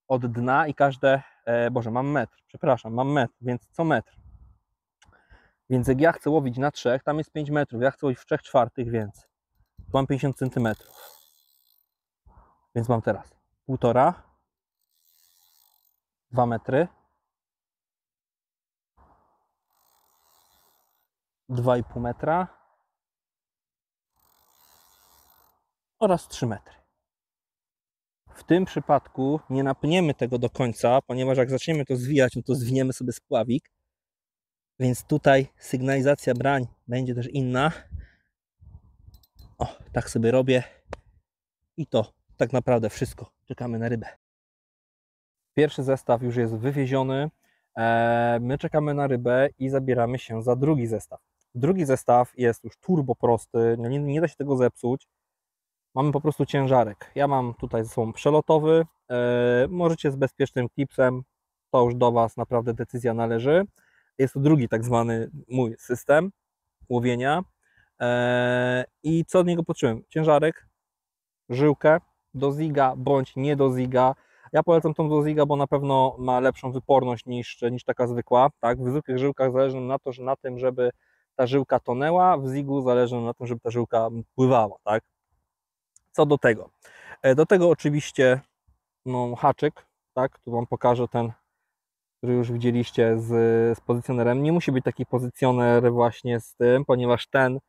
od dna i każde, mam metr, przepraszam, mam metr, więc co metr. Więc jak ja chcę łowić na 3, tam jest 5 metrów, ja chcę łowić w 3/4, więc tu mam 50 cm. Więc mam teraz 1,5, 2 metry, 2,5 metra oraz 3 metry. W tym przypadku nie napniemy tego do końca, ponieważ jak zaczniemy to zwijać, no to zwiniemy sobie spławik. Więc tutaj sygnalizacja brań będzie też inna. O, tak sobie robię. I to tak naprawdę wszystko. Czekamy na rybę. Pierwszy zestaw już jest wywieziony. My czekamy na rybę i zabieramy się za drugi zestaw. Drugi zestaw jest już turbo prosty, nie da się tego zepsuć. Mamy po prostu ciężarek. Ja mam tutaj ze sobą przelotowy. Możecie z bezpiecznym klipsem. To już do Was naprawdę decyzja należy. Jest to drugi tak zwany mój system łowienia. I co od niego potrzebujemy? Ciężarek, żyłkę do ziga bądź nie do ziga. Ja polecam tą do ziga, bo na pewno ma lepszą wyporność niż taka zwykła. Tak? W zwykłych żyłkach zależy nam na tym, żeby ta żyłka tonęła, w zigu zależy nam na tym, żeby ta żyłka pływała. Tak? Co do tego? Do tego oczywiście haczyk, tak? Tu Wam pokażę ten, który już widzieliście z pozycjonerem. Nie musi być taki pozycjoner właśnie z tym, ponieważ ten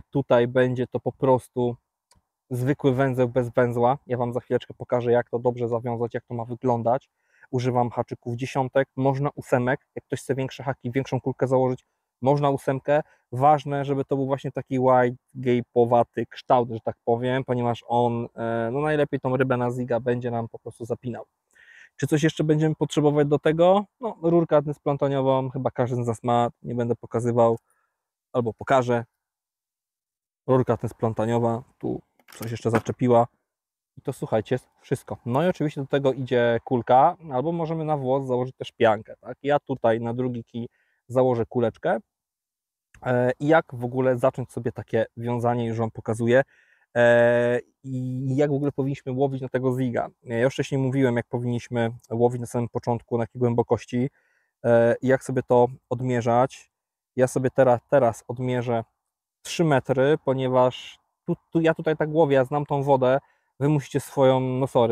tutaj będzie to po prostu zwykły węzeł bez węzła. Ja Wam za chwileczkę pokażę, jak to dobrze zawiązać, jak to ma wyglądać. Używam haczyków 10, można 8, jak ktoś chce większe haki, większą kulkę założyć, można 8. Ważne, żeby to był właśnie taki wide gape'owaty kształt, że tak powiem, ponieważ on najlepiej tą rybę na ziga będzie nam po prostu zapinał. Czy coś jeszcze będziemy potrzebować do tego? Rurkę splątaniową, chyba każdy z nas ma, nie będę pokazywał, albo pokażę. Rurka splątaniowa, tu coś jeszcze zaczepiła. I to słuchajcie, jest wszystko. No i oczywiście do tego idzie kulka, albo możemy na włos założyć też piankę. Tak? Ja tutaj na drugi kij założę kuleczkę. I jak w ogóle zacząć sobie takie wiązanie, już Wam pokazuję. I jak w ogóle powinniśmy łowić na tego ziga. Ja już wcześniej mówiłem, jak powinniśmy łowić na samym początku, na jakiej głębokości i jak sobie to odmierzać. Ja sobie teraz odmierzę 3 metry, ponieważ ja tutaj tak łowię, ja znam tą wodę, Wy musicie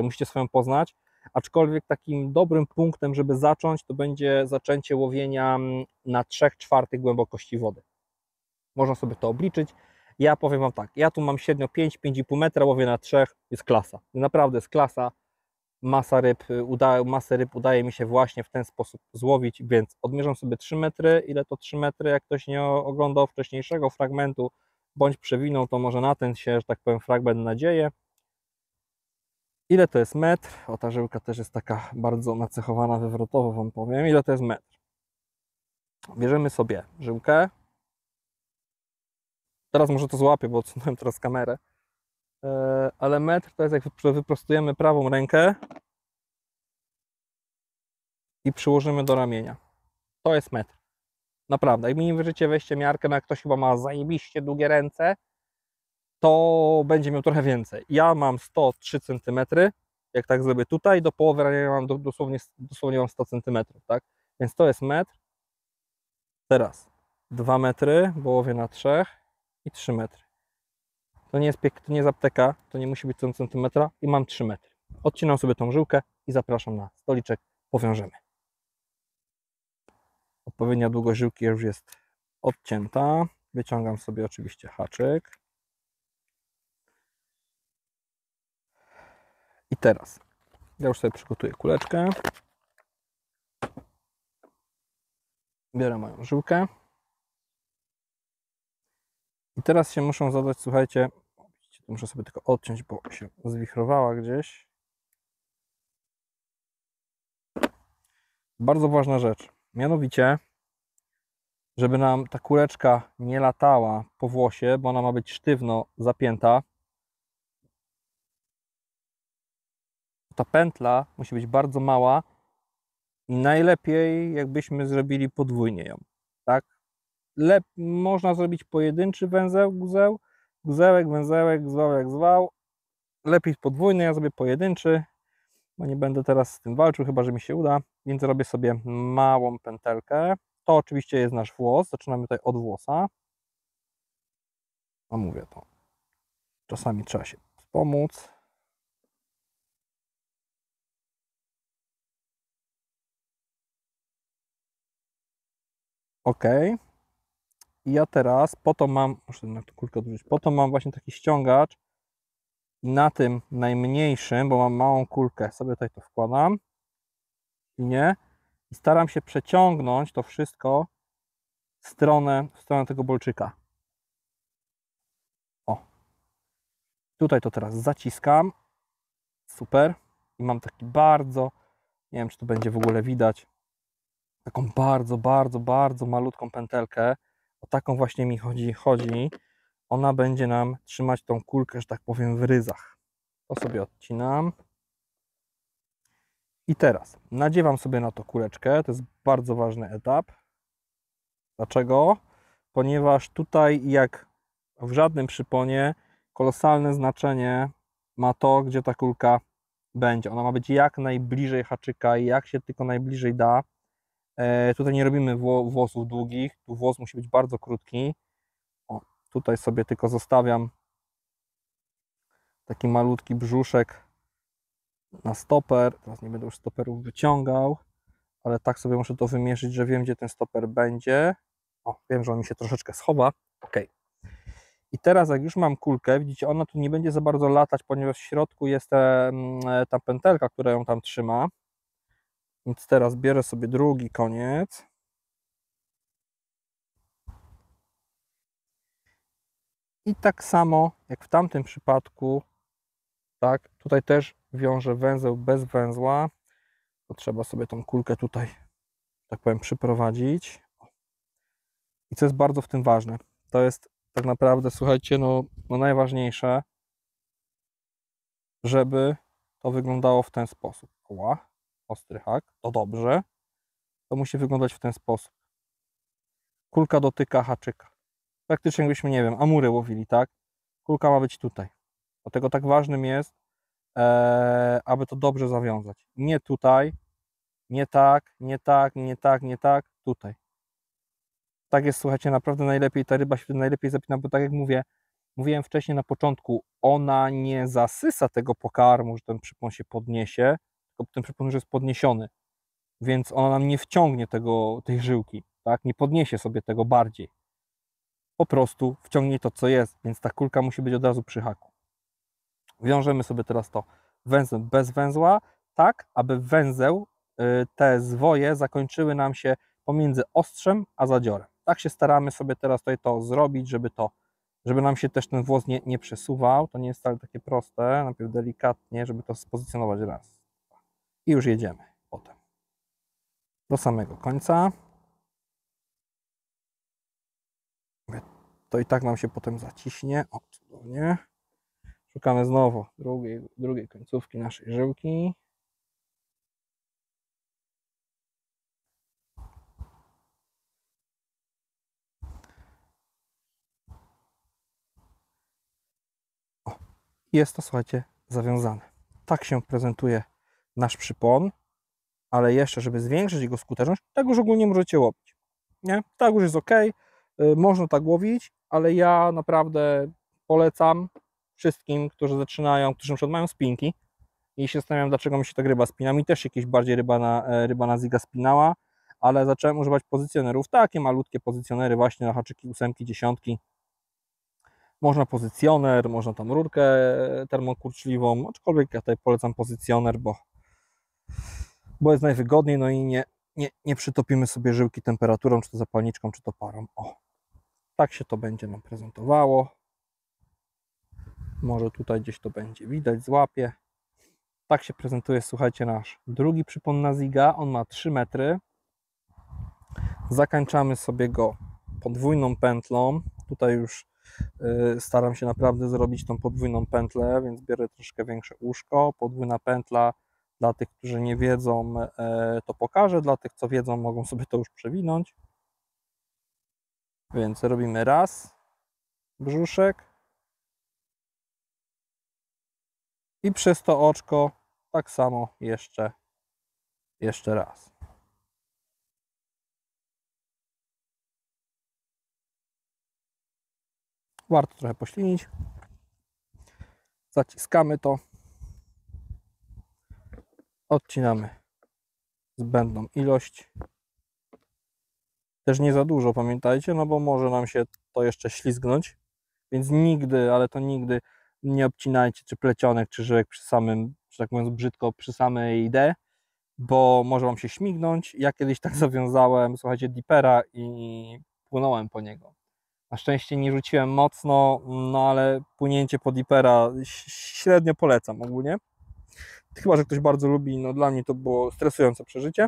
musicie swoją poznać, aczkolwiek takim dobrym punktem, żeby zacząć, to będzie zaczęcie łowienia na 3/4 głębokości wody. Można sobie to obliczyć. Ja powiem Wam tak, ja tu mam średnio 5-5,5 metra, łowię na 3, jest klasa. Naprawdę jest klasa. Masę ryb udaje mi się właśnie w ten sposób złowić, więc odmierzam sobie 3 metry. Ile to 3 metry? Jak ktoś nie oglądał wcześniejszego fragmentu, bądź przewinął, to może na ten się, że tak powiem, fragment nadzieję. Ile to jest metr? O, ta żyłka też jest taka bardzo nacechowana wywrotowo, Wam powiem. Ile to jest metr? Bierzemy sobie żyłkę. Teraz może to złapię, bo odsunąłem teraz kamerę. Ale metr to jest, jak wyprostujemy prawą rękę i przyłożymy do ramienia. To jest metr. Naprawdę, jak mi nie wierzycie, weźcie miarkę, jak ktoś chyba ma zajebiście długie ręce, to będzie miał trochę więcej. Ja mam 103 cm, jak tak zrobię tutaj, do połowy ramienia mam dosłownie mam 100 cm, tak? Więc to jest metr. Teraz 2 metry, bo łowię na 3 i 3 metry. To nie jest apteka, to nie musi być 100 cm i mam 3 metry. Odcinam sobie tą żyłkę i zapraszam na stoliczek, powiążemy. Odpowiednia długość żyłki już jest odcięta. Wyciągam sobie oczywiście haczyk. I teraz ja już sobie przygotuję kuleczkę. Biorę moją żyłkę. I teraz się muszą zadać, słuchajcie, muszę sobie tylko odciąć, bo się zwichrowała gdzieś. Bardzo ważna rzecz. Mianowicie żeby nam ta kuleczka nie latała po włosie, bo ona ma być sztywno zapięta. Ta pętla musi być bardzo mała i najlepiej jakbyśmy zrobili podwójnie ją, tak? Można zrobić pojedynczy węzeł, guzełek, węzełek, zwał jak zwał. Lepiej podwójny, ja zrobię pojedynczy, bo nie będę teraz z tym walczył, chyba że mi się uda, więc robię sobie małą pętelkę. To oczywiście jest nasz włos, zaczynamy tutaj od włosa. A mówię to, czasami trzeba się wspomóc. Ok. I ja teraz, po to mam, muszę na tę kulkę odwrócić, po to mam właśnie taki ściągacz i na tym najmniejszym, bo mam małą kulkę, sobie tutaj to wkładam i staram się przeciągnąć to wszystko w stronę tego bolczyka. O. Tutaj to teraz zaciskam. Super. I mam taki bardzo, nie wiem czy to będzie w ogóle widać, taką bardzo malutką pętelkę. O taką właśnie mi chodzi. Ona będzie nam trzymać tą kulkę, że tak powiem, w ryzach. To sobie odcinam. I teraz nadziewam sobie na to kuleczkę. To jest bardzo ważny etap. Dlaczego? Ponieważ tutaj, jak w żadnym przyponie, kolosalne znaczenie ma to, gdzie ta kulka będzie. Ona ma być jak najbliżej haczyka i jak się tylko najbliżej da. Tutaj nie robimy włosów długich, tu włos musi być bardzo krótki. O, tutaj sobie tylko zostawiam taki malutki brzuszek na stoper. Teraz nie będę już stoperów wyciągał, ale tak sobie muszę to wymierzyć, że wiem, gdzie ten stoper będzie. O, wiem, że on mi się troszeczkę schowa. Ok. I teraz jak już mam kulkę, widzicie, ona tu nie będzie za bardzo latać, ponieważ w środku jest ta pętelka, która ją tam trzyma. Więc teraz bierę sobie drugi koniec. I tak samo jak w tamtym przypadku, tak, tutaj też wiążę węzeł bez węzła. To trzeba sobie tą kulkę tutaj, tak powiem, przyprowadzić. I co jest bardzo w tym ważne, to jest tak naprawdę, słuchajcie, no najważniejsze, żeby to wyglądało w ten sposób. Oła, ostry hak, to dobrze. To musi wyglądać w ten sposób. Kulka dotyka haczyka. Praktycznie jakbyśmy, nie wiem, amury łowili, tak? Kulka ma być tutaj. Dlatego tak ważnym jest, aby to dobrze zawiązać. Nie tutaj, nie tak, nie tak, nie tak, nie tak, tutaj. Tak jest, słuchajcie, naprawdę najlepiej, ta ryba się wtedy najlepiej zapina, bo tak jak mówiłem wcześniej na początku, ona nie zasysa tego pokarmu, że ten przypon się podniesie, tylko ten przypon już jest podniesiony, więc ona nam nie wciągnie tej żyłki, tak? Nie podniesie sobie tego bardziej. Po prostu wciągnie to, co jest, więc ta kulka musi być od razu przy haku. Wiążemy sobie teraz to węzłem bez węzła, tak aby węzeł, te zwoje zakończyły nam się pomiędzy ostrzem a zadziorem. Tak się staramy sobie teraz tutaj to zrobić, żeby nam się też ten włos nie przesuwał. To nie jest wcale takie proste, najpierw delikatnie, żeby to spozycjonować raz. I już jedziemy potem. Do samego końca. To i tak nam się potem zaciśnie. O, cudownie. Szukamy znowu drugiej końcówki naszej żyłki. O, jest to, słuchajcie, zawiązane. Tak się prezentuje nasz przypon, ale jeszcze, żeby zwiększyć jego skuteczność, tak już ogólnie możecie łowić. Nie? Tak już jest ok, można tak łowić, ale ja naprawdę polecam wszystkim, którzy zaczynają, którzy na przykład mają spinki i się zastanawiam, dlaczego mi się tak ryba spina. Mi też jakieś bardziej ryba na ziga spinała, ale zacząłem używać pozycjonerów, takie malutkie pozycjonery właśnie na haczyki 8, 10. Można pozycjoner, można tam rurkę termokurczliwą, aczkolwiek ja tutaj polecam pozycjoner, bo jest najwygodniej, no i nie przytopimy sobie żyłki temperaturą, czy to zapalniczką, czy to parą. O, tak się to będzie nam prezentowało. Może tutaj gdzieś to będzie widać, złapię. Tak się prezentuje, słuchajcie, nasz drugi przypon na ziga. On ma 3 metry. Zakańczamy sobie go podwójną pętlą. Tutaj już staram się naprawdę zrobić tą podwójną pętlę, więc biorę troszkę większe uszko. Podwójna pętla, dla tych, którzy nie wiedzą, to pokażę, dla tych, co wiedzą, mogą sobie to już przewinąć. Więc robimy raz, brzuszek i przez to oczko tak samo jeszcze raz. Warto trochę poślinić. Zaciskamy to. Odcinamy zbędną ilość. Też nie za dużo, pamiętajcie, no bo może nam się to jeszcze ślizgnąć. Więc nigdy, ale to nigdy nie obcinajcie czy plecionek, czy żyłek przy samym, że tak mówiąc brzydko, przy samej idei, bo może Wam się śmignąć. Ja kiedyś tak zawiązałem, słuchajcie, dipera i płynąłem po niego. Na szczęście nie rzuciłem mocno, no ale płynięcie po dipera średnio polecam ogólnie. Chyba że ktoś bardzo lubi, no dla mnie to było stresujące przeżycie.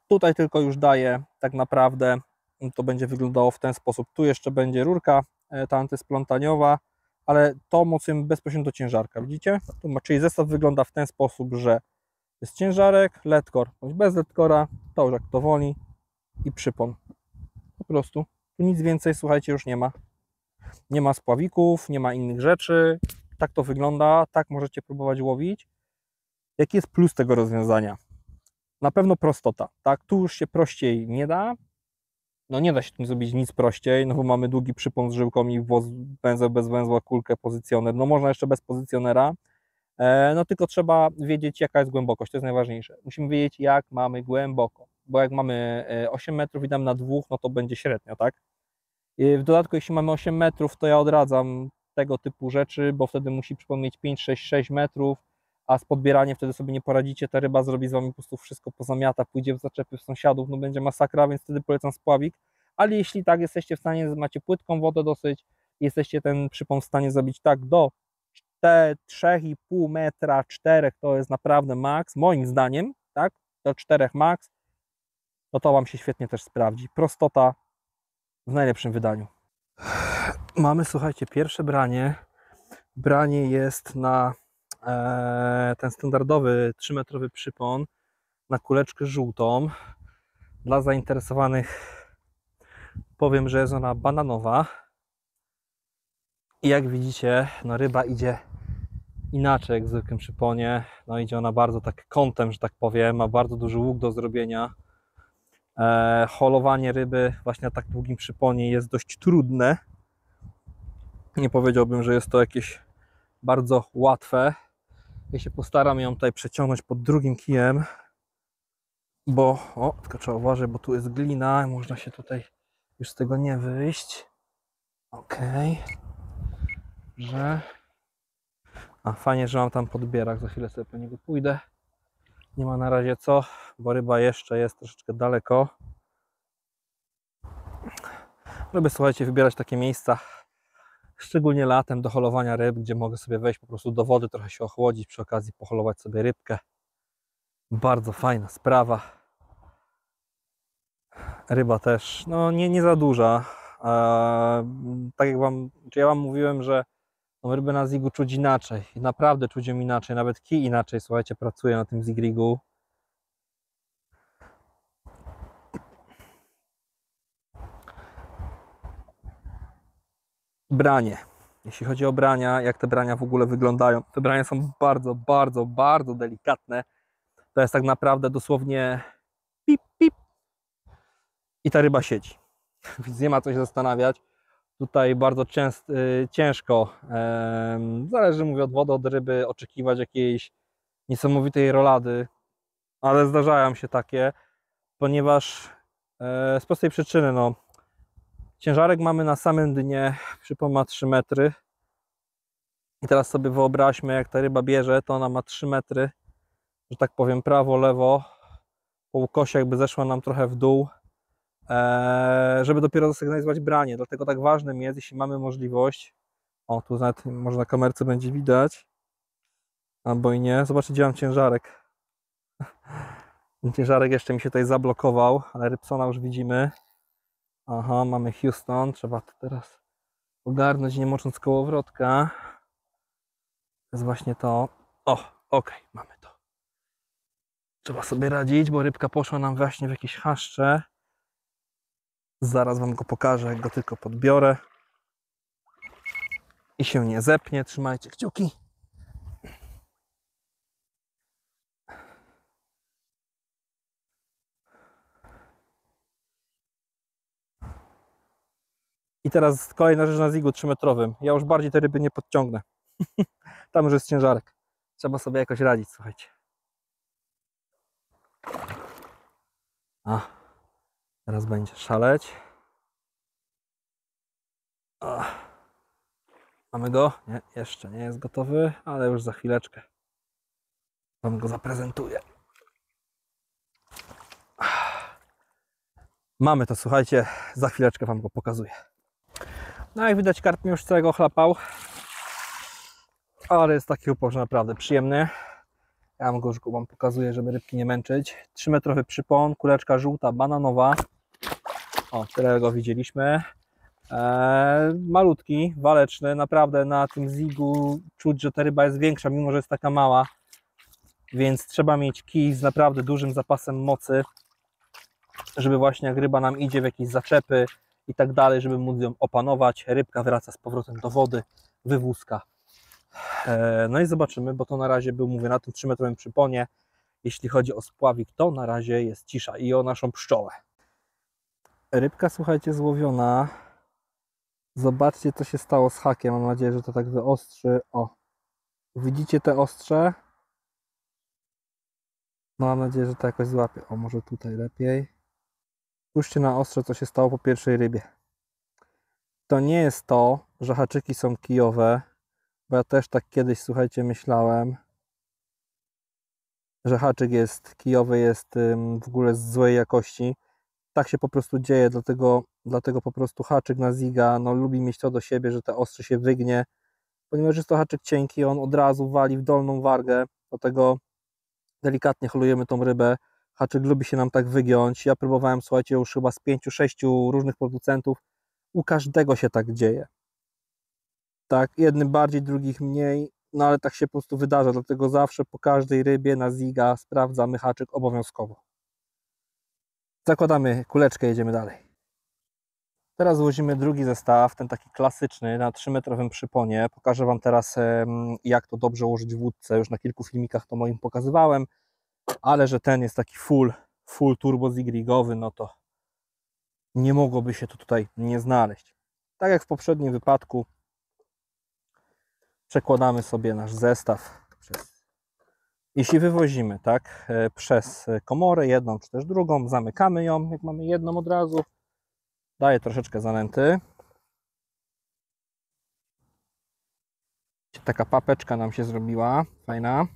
Tutaj tylko już daję tak naprawdę, to będzie wyglądało w ten sposób. Tu jeszcze będzie rurka ta antysplątaniowa, ale to mocujemy bezpośrednio do ciężarka, widzicie? Czyli zestaw wygląda w ten sposób, że jest ciężarek, ledkor, bądź bez ledkora, to już jak to woli i przypon. Po prostu. Tu nic więcej, słuchajcie, już nie ma. Nie ma spławików, nie ma innych rzeczy. Tak to wygląda, tak możecie próbować łowić. Jaki jest plus tego rozwiązania? Na pewno prostota, tak? Tu już się prościej nie da. No nie da się tu zrobić nic prościej, no bo mamy długi przypon z żyłką i węzeł bez węzła, kulkę, pozycjoner. No można jeszcze bez pozycjonera. No tylko trzeba wiedzieć, jaka jest głębokość, to jest najważniejsze. Musimy wiedzieć, jak mamy głęboko, bo jak mamy 8 metrów i dam na 2, no to będzie średnio, tak? W dodatku, jeśli mamy 8 metrów, to ja odradzam tego typu rzeczy, bo wtedy musi przypomnieć 5, 6, 6 metrów, a z podbieraniem wtedy sobie nie poradzicie, ta ryba zrobi z Wami po prostu wszystko, pozamiata, pójdzie w zaczepy w sąsiadów, no będzie masakra, więc wtedy polecam spławik. Ale jeśli tak jesteście w stanie, macie płytką wodę dosyć, jesteście ten przypon w stanie zrobić tak do 3,5 metra, 4 to jest naprawdę maks, moim zdaniem, tak, do 4 maks, no to Wam się świetnie też sprawdzi. Prostota w najlepszym wydaniu. Mamy, słuchajcie, pierwsze branie. Branie jest na ten standardowy 3-metrowy przypon, na kuleczkę żółtą. Dla zainteresowanych powiem, że jest ona bananowa. I jak widzicie, no ryba idzie inaczej jak w zwykłym przyponie. No idzie ona bardzo tak kątem, że tak powiem, ma bardzo duży łuk do zrobienia. Holowanie ryby właśnie na tak długim przyponie jest dość trudne. Nie powiedziałbym, że jest to jakieś bardzo łatwe. Ja się postaram ją tutaj przeciągnąć pod drugim kijem, bo, tylko trzeba uważać, bo tu jest glina, można się tutaj już z tego nie wyjść. Ok, że... fajnie, że mam tam podbierak, za chwilę sobie po niego pójdę. Nie ma na razie co, bo ryba jeszcze jest troszeczkę daleko. Lubię, słuchajcie, wybierać takie miejsca, szczególnie latem, do holowania ryb, gdzie mogę sobie wejść po prostu do wody, trochę się ochłodzić, przy okazji poholować sobie rybkę. Bardzo fajna sprawa. Ryba też, no nie za duża. Tak jak ja Wam mówiłem, że ryby na zigu czuć inaczej. I naprawdę czuć ją inaczej, nawet kij inaczej, słuchajcie, pracuje na tym zigrigu. Branie. Jeśli chodzi o brania, jak te brania w ogóle wyglądają, te brania są bardzo, bardzo, bardzo delikatne. To jest tak naprawdę dosłownie pip, pip i ta ryba siedzi. Więc nie ma co się zastanawiać. Tutaj bardzo ciężko, zależy, mówię, od wody, od ryby, oczekiwać jakiejś niesamowitej rolady, ale zdarzają się takie, ponieważ z prostej przyczyny, no, ciężarek mamy na samym dnie, przypon ma 3 metry i teraz sobie wyobraźmy, jak ta ryba bierze, to ona ma 3 metry, że tak powiem, prawo, lewo, po ukosie jakby zeszła nam trochę w dół, żeby dopiero zasygnalizować branie. Dlatego tak ważnym jest, jeśli mamy możliwość, tu nawet może na kamerce będzie widać, albo i nie, zobaczcie, gdzie mam ciężarek. Ten ciężarek jeszcze mi się tutaj zablokował, ale Rybsona już widzimy. Aha, mamy Houston, trzeba to teraz ogarnąć, nie mocząc kołowrotka. To jest właśnie to. O, okej, mamy to. Trzeba sobie radzić, bo rybka poszła nam właśnie w jakieś chaszcze. Zaraz wam go pokażę, jak go tylko podbiorę. I się nie zepnie, trzymajcie kciuki. I teraz kolejna rzecz na zigu 3-metrowym. Ja już bardziej te ryby nie podciągnę. Tam już jest ciężarek. Trzeba sobie jakoś radzić, słuchajcie. A, teraz będzie szaleć. Mamy go? Nie, jeszcze nie jest gotowy, ale już za chwileczkę wam go zaprezentuję. Mamy to, słuchajcie, za chwileczkę wam go pokazuję. No jak widać, karp mi już całego chlapał, ale jest taki upał, że naprawdę przyjemny. Ja wam go już wam pokazuję, żeby rybki nie męczyć. 3-metrowy przypon, kuleczka żółta, bananowa. O, tyle go widzieliśmy. Malutki, waleczny, naprawdę na tym zigu czuć, że ta ryba jest większa, mimo że jest taka mała. Więc trzeba mieć kij z naprawdę dużym zapasem mocy, żeby właśnie jak ryba nam idzie w jakieś zaczepy i tak dalej, żeby móc ją opanować. Rybka wraca z powrotem do wody, wywózka. No i zobaczymy, bo to na razie był, mówię, na tym 3-metrowym przyponie. Jeśli chodzi o spławik, to na razie jest cisza i o naszą pszczołę. Rybka, słuchajcie, złowiona. Zobaczcie, co się stało z hakiem. Mam nadzieję, że to tak wyostrzy. O, widzicie te ostrze? No, mam nadzieję, że to jakoś złapie. O, może tutaj lepiej. Spójrzcie na ostrze, co się stało po pierwszej rybie. To nie jest to, że haczyki są kijowe, bo ja też tak kiedyś, słuchajcie, myślałem, że haczyk jest kijowy, jest w ogóle z złej jakości. Tak się po prostu dzieje, dlatego po prostu haczyk na ziga no, lubi mieć to do siebie, że te ostrze się wygnie, ponieważ jest to haczyk cienki, on od razu wali w dolną wargę, dlatego delikatnie holujemy tą rybę. Haczyk lubi się nam tak wygiąć. Ja próbowałem, słuchajcie, już chyba z 5-6 różnych producentów. U każdego się tak dzieje. Tak, jednym bardziej, drugich mniej, no ale tak się po prostu wydarza, dlatego zawsze po każdej rybie na ziga sprawdzamy haczyk obowiązkowo. Zakładamy kuleczkę, jedziemy dalej. Teraz złozimy drugi zestaw, ten taki klasyczny na 3-metrowym przyponie. Pokażę wam teraz, jak to dobrze ułożyć w łódce. Już na kilku filmikach to moim pokazywałem, ale że ten jest taki full turbo zig rigowy, no to nie mogłoby się to tutaj nie znaleźć. Tak jak w poprzednim wypadku, przekładamy sobie nasz zestaw jeśli wywozimy, tak, przez komorę, jedną czy też drugą, zamykamy ją, jak mamy jedną od razu, daję troszeczkę zanęty. Taka papeczka nam się zrobiła, fajna.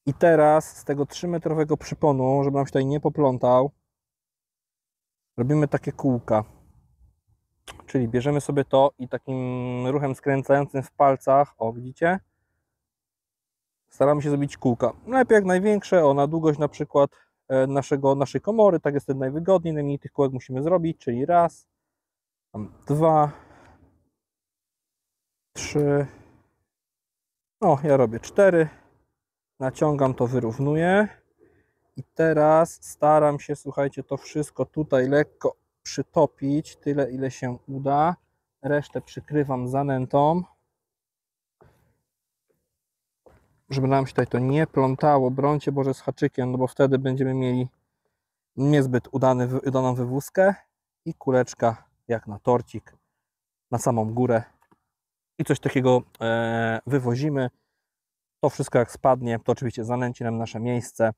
I teraz z tego 3-metrowego przyponu, żeby nam się tutaj nie poplątał, robimy takie kółka. Czyli bierzemy sobie to i takim ruchem skręcającym w palcach, o widzicie, staramy się zrobić kółka. Najlepiej jak największe, o na długość na przykład naszej komory, tak jest wtedy najwygodniej, najmniej tych kółek musimy zrobić, czyli raz, 2, 3, no ja robię 4, naciągam to, wyrównuję i teraz staram się, słuchajcie, to wszystko tutaj lekko przytopić, tyle ile się uda, resztę przykrywam zanętą, żeby nam się tutaj to nie plątało, brońcie Boże z haczykiem, no bo wtedy będziemy mieli niezbyt udaną wywózkę i kuleczka jak na torcik na samą górę i coś takiego wywozimy. To wszystko jak spadnie, to oczywiście zanęci nam nasze miejsce.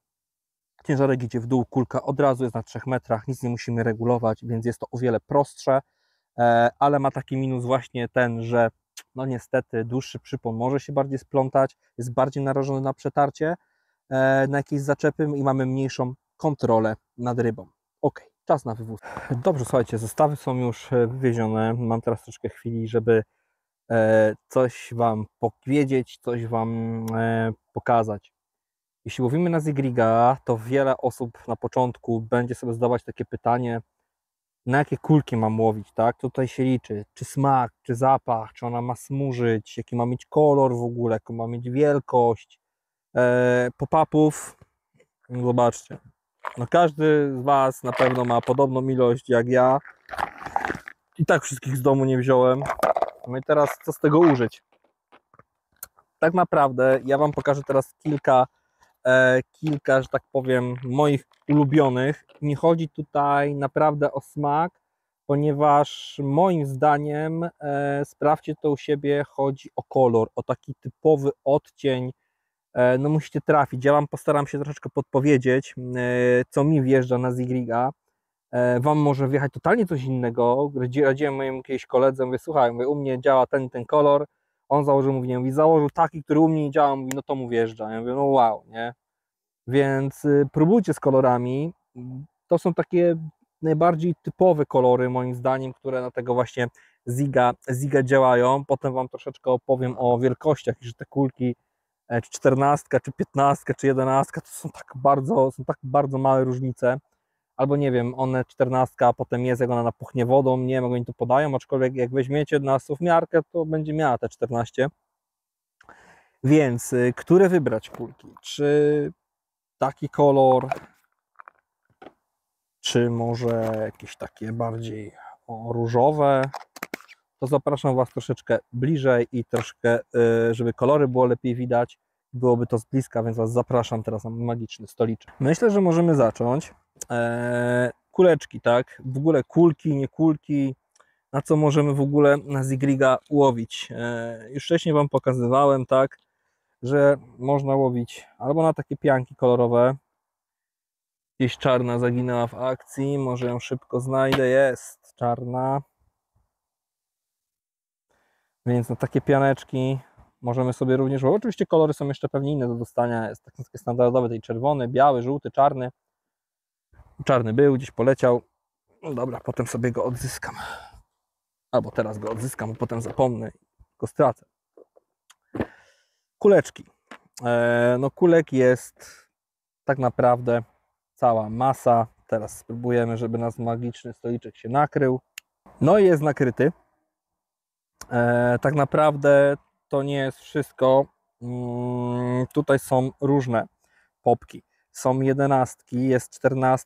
Ciężarek idzie w dół, kulka od razu jest na 3 metrach, nic nie musimy regulować, więc jest to o wiele prostsze, ale ma taki minus właśnie ten, że no niestety dłuższy przypon może się bardziej splątać, jest bardziej narażony na przetarcie, na jakieś zaczepy i mamy mniejszą kontrolę nad rybą. Ok, czas na wywóz. Dobrze, słuchajcie, zestawy są już wywiezione. Mam teraz troszkę chwili, żeby coś Wam powiedzieć, coś Wam pokazać. Jeśli łowimy na zigriga, to wiele osób na początku będzie sobie zadawać takie pytanie, na jakie kulki mam łowić, tak? Tutaj się liczy, czy smak, czy zapach, czy ona ma smurzyć, jaki ma mieć kolor w ogóle, jaką ma mieć wielkość. Pop-upów, zobaczcie, no każdy z Was na pewno ma podobną ilość jak ja. I tak wszystkich z domu nie wziąłem. No i teraz co z tego użyć? Tak naprawdę ja Wam pokażę teraz kilka, że tak powiem, moich ulubionych. Nie chodzi tutaj naprawdę o smak, ponieważ moim zdaniem, sprawdźcie to u siebie, chodzi o kolor, o taki typowy odcień. No musicie trafić. Ja Wam postaram się troszeczkę podpowiedzieć, co mi wjeżdża na zigriga. Wam może wjechać totalnie coś innego. Radziłem mojemu jakiegoś koledze, mówię, słuchaj, mówię, u mnie działa ten kolor. On założył, mówi, założył taki, który u mnie nie działa, mówi, no to mu wjeżdża. Ja mówię, no wow, nie? Więc próbujcie z kolorami. To są takie najbardziej typowe kolory, moim zdaniem, które na tego właśnie ziga działają. Potem Wam troszeczkę opowiem o wielkościach, że te kulki, czy 14, czy 15, czy 11, to są tak bardzo małe różnice. Albo nie wiem, one 14, a potem jest, jak ona napuchnie wodą, nie wiem, jak oni to podają, aczkolwiek jak weźmiecie na suwmiarkę, to będzie miała te 14. Więc które wybrać kulki? Czy taki kolor, czy może jakieś takie bardziej różowe? To zapraszam Was troszeczkę bliżej i troszkę, żeby kolory było lepiej widać. Byłoby to z bliska, więc Was zapraszam teraz na magiczny stoliczek. Myślę, że możemy zacząć. Kuleczki, tak? W ogóle kulki, nie kulki, na co możemy w ogóle na zigriga łowić. Już wcześniej Wam pokazywałem, tak, że można łowić albo na takie pianki kolorowe. Gdzieś czarna zaginęła w akcji, może ją szybko znajdę, jest czarna. Więc na takie pianeczki możemy sobie również łowić. Oczywiście kolory są jeszcze pewnie inne do dostania, jest takie standardowe, tej czerwony, biały, żółty, czarny. Czarny był, gdzieś poleciał. No dobra, potem sobie go odzyskam. Albo teraz go odzyskam, a potem zapomnę i go stracę. Kuleczki. No kulek jest tak naprawdę cała masa. Teraz spróbujemy, żeby nasz magiczny stoliczek się nakrył. No i jest nakryty. Tak naprawdę to nie jest wszystko. Tutaj są różne popki. Są 11, jest 14,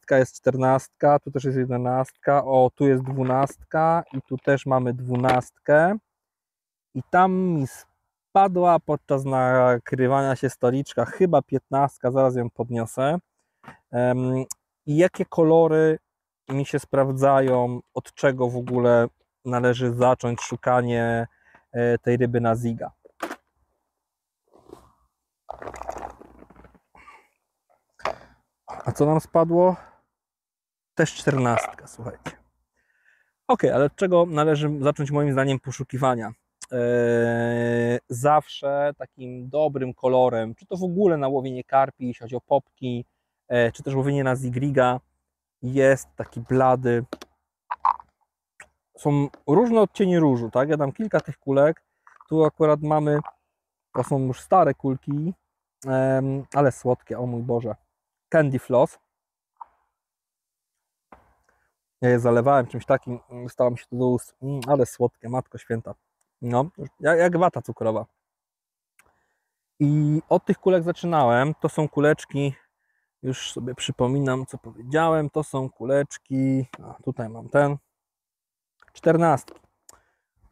tu też jest 11, o tu jest 12 i tu też mamy 12 i tam mi spadła podczas nakrywania się stoliczka chyba 15, zaraz ją podniosę. I jakie kolory mi się sprawdzają, od czego w ogóle należy zacząć szukanie tej ryby na ziga. A co nam spadło? Też 14, słuchajcie. Ok, ale od czego należy zacząć moim zdaniem poszukiwania? Zawsze takim dobrym kolorem, czy to w ogóle na łowienie karpi, jeśli chodzi o popki, czy też łowienie na zigriga, jest taki blady. Są różne odcienie różu, tak? Ja dam kilka tych kulek. Tu akurat mamy, to są już stare kulki, ale słodkie, o mój Boże. Candy Floss. Ja je zalewałem czymś takim, stało mi się to do ust. Ale słodkie, matko święta. No, jak wata cukrowa. I od tych kulek zaczynałem. To są kuleczki, już sobie przypominam, co powiedziałem. To są kuleczki, a tutaj mam 14.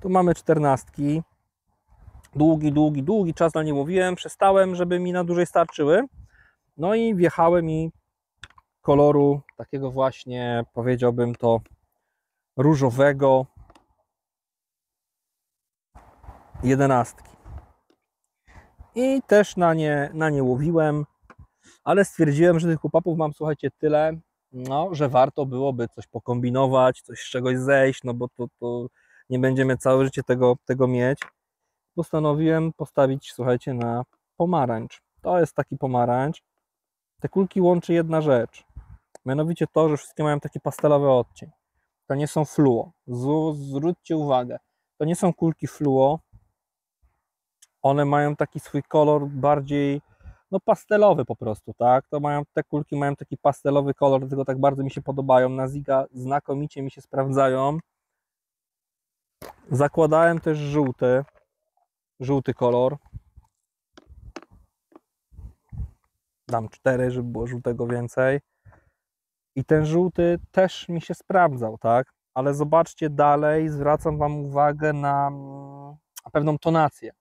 Tu mamy 14. Długi czas na nie łowiłem. Przestałem, żeby mi na dłużej starczyły. No i wjechały mi koloru takiego właśnie, powiedziałbym to, różowego 11. I też na nie łowiłem, ale stwierdziłem, że tych pop-upów mam, słuchajcie, tyle, no, że warto byłoby coś pokombinować, coś z czegoś zejść, no bo to nie będziemy całe życie tego mieć. Postanowiłem postawić, słuchajcie, na pomarańcz. To jest taki pomarańcz. Te kulki łączy jedna rzecz, mianowicie to, że wszystkie mają taki pastelowy odcień. To nie są fluo. Zwróćcie uwagę, to nie są kulki fluo. One mają taki swój kolor bardziej no pastelowy po prostu, tak? Te kulki mają taki pastelowy kolor, dlatego tak bardzo mi się podobają. Na Ziga znakomicie mi się sprawdzają. Zakładałem też żółty kolor. Dam 4, żeby było żółtego więcej. I ten żółty też mi się sprawdzał, tak? Ale zobaczcie dalej, zwracam Wam uwagę na pewną tonację.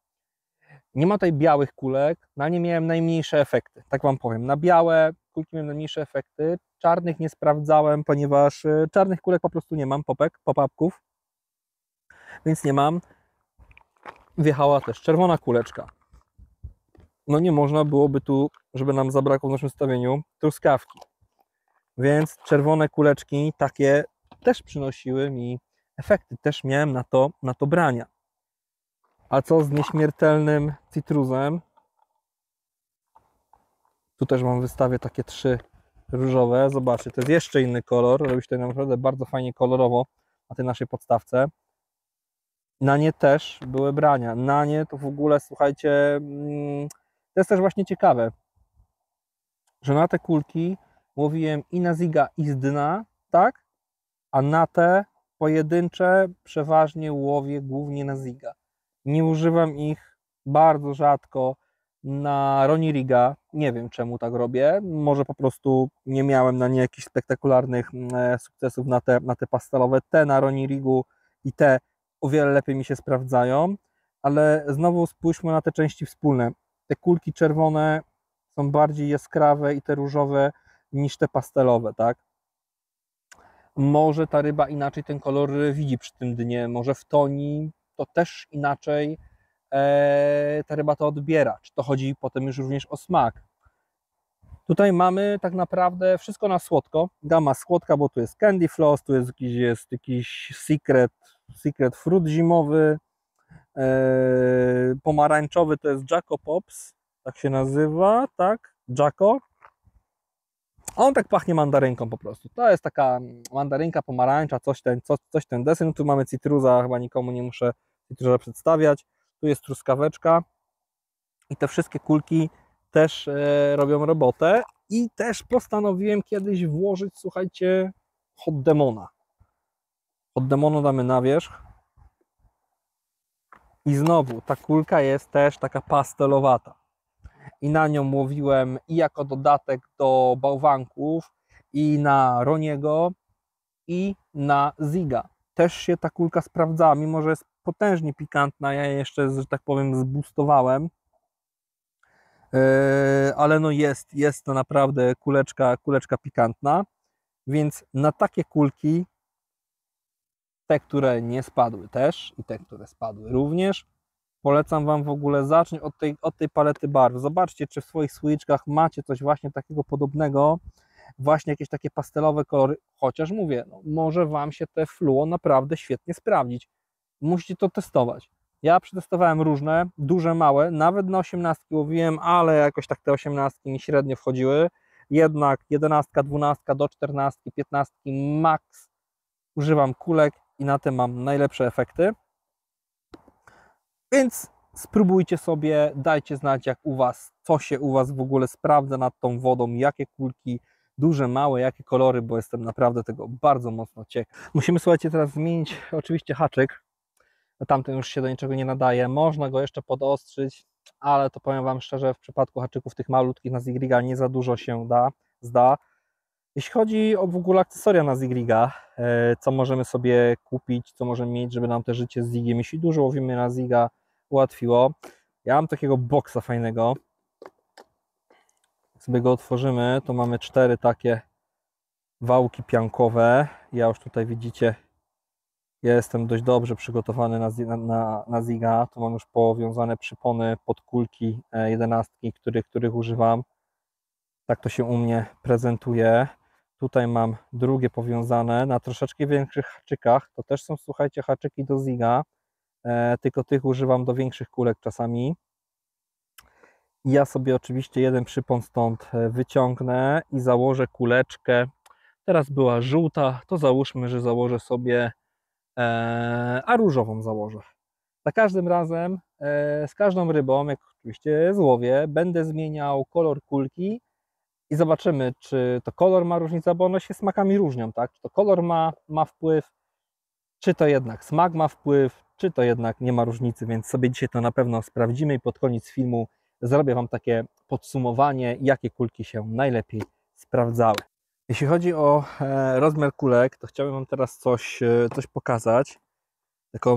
Nie ma tutaj białych kulek, na nie miałem najmniejsze efekty, tak Wam powiem. Na białe kulki miałem najmniejsze efekty, czarnych nie sprawdzałem, ponieważ czarnych kulek po prostu nie mam, pop-upków, więc nie mam. Wjechała też czerwona kuleczka. No nie można byłoby tu, żeby nam zabrakło w naszym stawieniu, truskawki. Więc czerwone kuleczki takie też przynosiły mi efekty, też miałem na to brania. A co z nieśmiertelnym citrusem? Tu też Wam wystawię takie 3 różowe. Zobaczcie, to jest jeszcze inny kolor. Robi się to naprawdę bardzo fajnie kolorowo na tej naszej podstawce. Na nie też były brania. Na nie to w ogóle, słuchajcie, to jest też właśnie ciekawe, że na te kulki łowiłem i na Ziga, i z dna, tak? A na te pojedyncze przeważnie łowię głównie na Ziga. Nie używam ich bardzo rzadko na Ronnie Riga. Nie wiem, czemu tak robię. Może po prostu nie miałem na nie jakichś spektakularnych sukcesów na te pastelowe. Te na Ronnie Rigu i te o wiele lepiej mi się sprawdzają, ale znowu spójrzmy na te części wspólne. Te kulki czerwone są bardziej jaskrawe i te różowe niż te pastelowe, tak? Może ta ryba inaczej ten kolor widzi przy tym dnie, może w toni to też inaczej ta ryba to odbiera. Czy to chodzi potem już również o smak? Tutaj mamy tak naprawdę wszystko na słodko. Gama słodka, bo tu jest candy floss, tu jest jakiś secret fruit zimowy, pomarańczowy to jest Jacko Pops, tak się nazywa, tak? Jacko. On tak pachnie mandarynką po prostu. To jest taka mandarynka, pomarańcza, coś ten deseń. Tu mamy citrusa, chyba nikomu nie muszę citrusa przedstawiać. Tu jest truskaweczka i te wszystkie kulki też robią robotę. I też postanowiłem kiedyś włożyć, słuchajcie, Hot Demona. Hot Demona damy na wierzch. I znowu ta kulka jest też taka pastelowata. I na nią łowiłem i jako dodatek do bałwanków, i na Roniego, i na Ziga. Też się ta kulka sprawdzała, mimo że jest potężnie pikantna, ja jeszcze, że tak powiem, zboostowałem. Ale no jest to naprawdę kuleczka pikantna, więc na takie kulki, te, które nie spadły też i te, które spadły również, polecam Wam w ogóle zacząć od tej palety barw. Zobaczcie, czy w swoich słoiczkach macie coś właśnie takiego podobnego, właśnie jakieś takie pastelowe kolory, chociaż mówię, no, może Wam się te fluo naprawdę świetnie sprawdzić. Musicie to testować. Ja przetestowałem różne, duże, małe, nawet na 18 łowiłem, ale jakoś tak te 18 mi średnio wchodziły. Jednak 11, 12 do 14, 15 max używam kulek i na tym mam najlepsze efekty. Więc spróbujcie sobie, dajcie znać jak u Was, co się u Was w ogóle sprawdza nad tą wodą, jakie kulki, duże, małe, jakie kolory, bo jestem naprawdę tego bardzo mocno ciekaw. Musimy, słuchajcie, teraz zmienić oczywiście haczyk. Tamten już się do niczego nie nadaje. Można go jeszcze podostrzyć, ale to powiem Wam szczerze, w przypadku haczyków tych malutkich na Zigriga nie za dużo się zda. Jeśli chodzi o w ogóle akcesoria na Zigriga, co możemy sobie kupić, co możemy mieć, żeby nam te życie z Zigiem, jeśli dużo łowimy na Ziga, ułatwiło. Ja mam takiego boksa fajnego. Jak sobie go otworzymy, to mamy 4 takie wałki piankowe. Ja już tutaj widzicie, ja jestem dość dobrze przygotowany na Ziga. Tu mam już powiązane przypony pod kulki 11, których używam. Tak to się u mnie prezentuje. Tutaj mam drugie powiązane na troszeczkę większych haczykach. To też są, słuchajcie, haczyki do Ziga, tylko tych używam do większych kulek czasami. Ja sobie oczywiście jeden przypon stąd wyciągnę i założę kuleczkę. Teraz była żółta, to załóżmy, że założę sobie, a różową założę. Za każdym razem, z każdą rybą, jak oczywiście złowię, będę zmieniał kolor kulki i zobaczymy, czy to kolor ma różnicę, bo one się smakami różnią, tak? Czy to kolor ma wpływ, czy to jednak smak ma wpływ, czy to jednak nie ma różnicy, więc sobie dzisiaj to na pewno sprawdzimy i pod koniec filmu zrobię Wam takie podsumowanie, jakie kulki się najlepiej sprawdzały. Jeśli chodzi o rozmiar kulek, to chciałbym Wam teraz coś pokazać. Taką,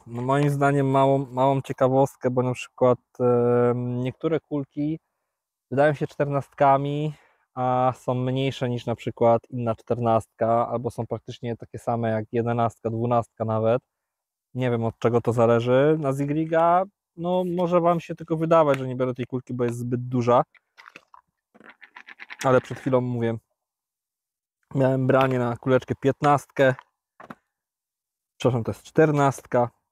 no moim zdaniem, małą ciekawostkę, bo na przykład niektóre kulki wydają się czternastkami, a są mniejsze niż na przykład inna czternastka, albo są praktycznie takie same jak jedenastka, dwunastka nawet. Nie wiem, od czego to zależy. Na Zigriga, no może Wam się tylko wydawać, że nie biorę tej kulki, bo jest zbyt duża, ale przed chwilą mówię, miałem branie na kuleczkę 15, przepraszam, to jest 14,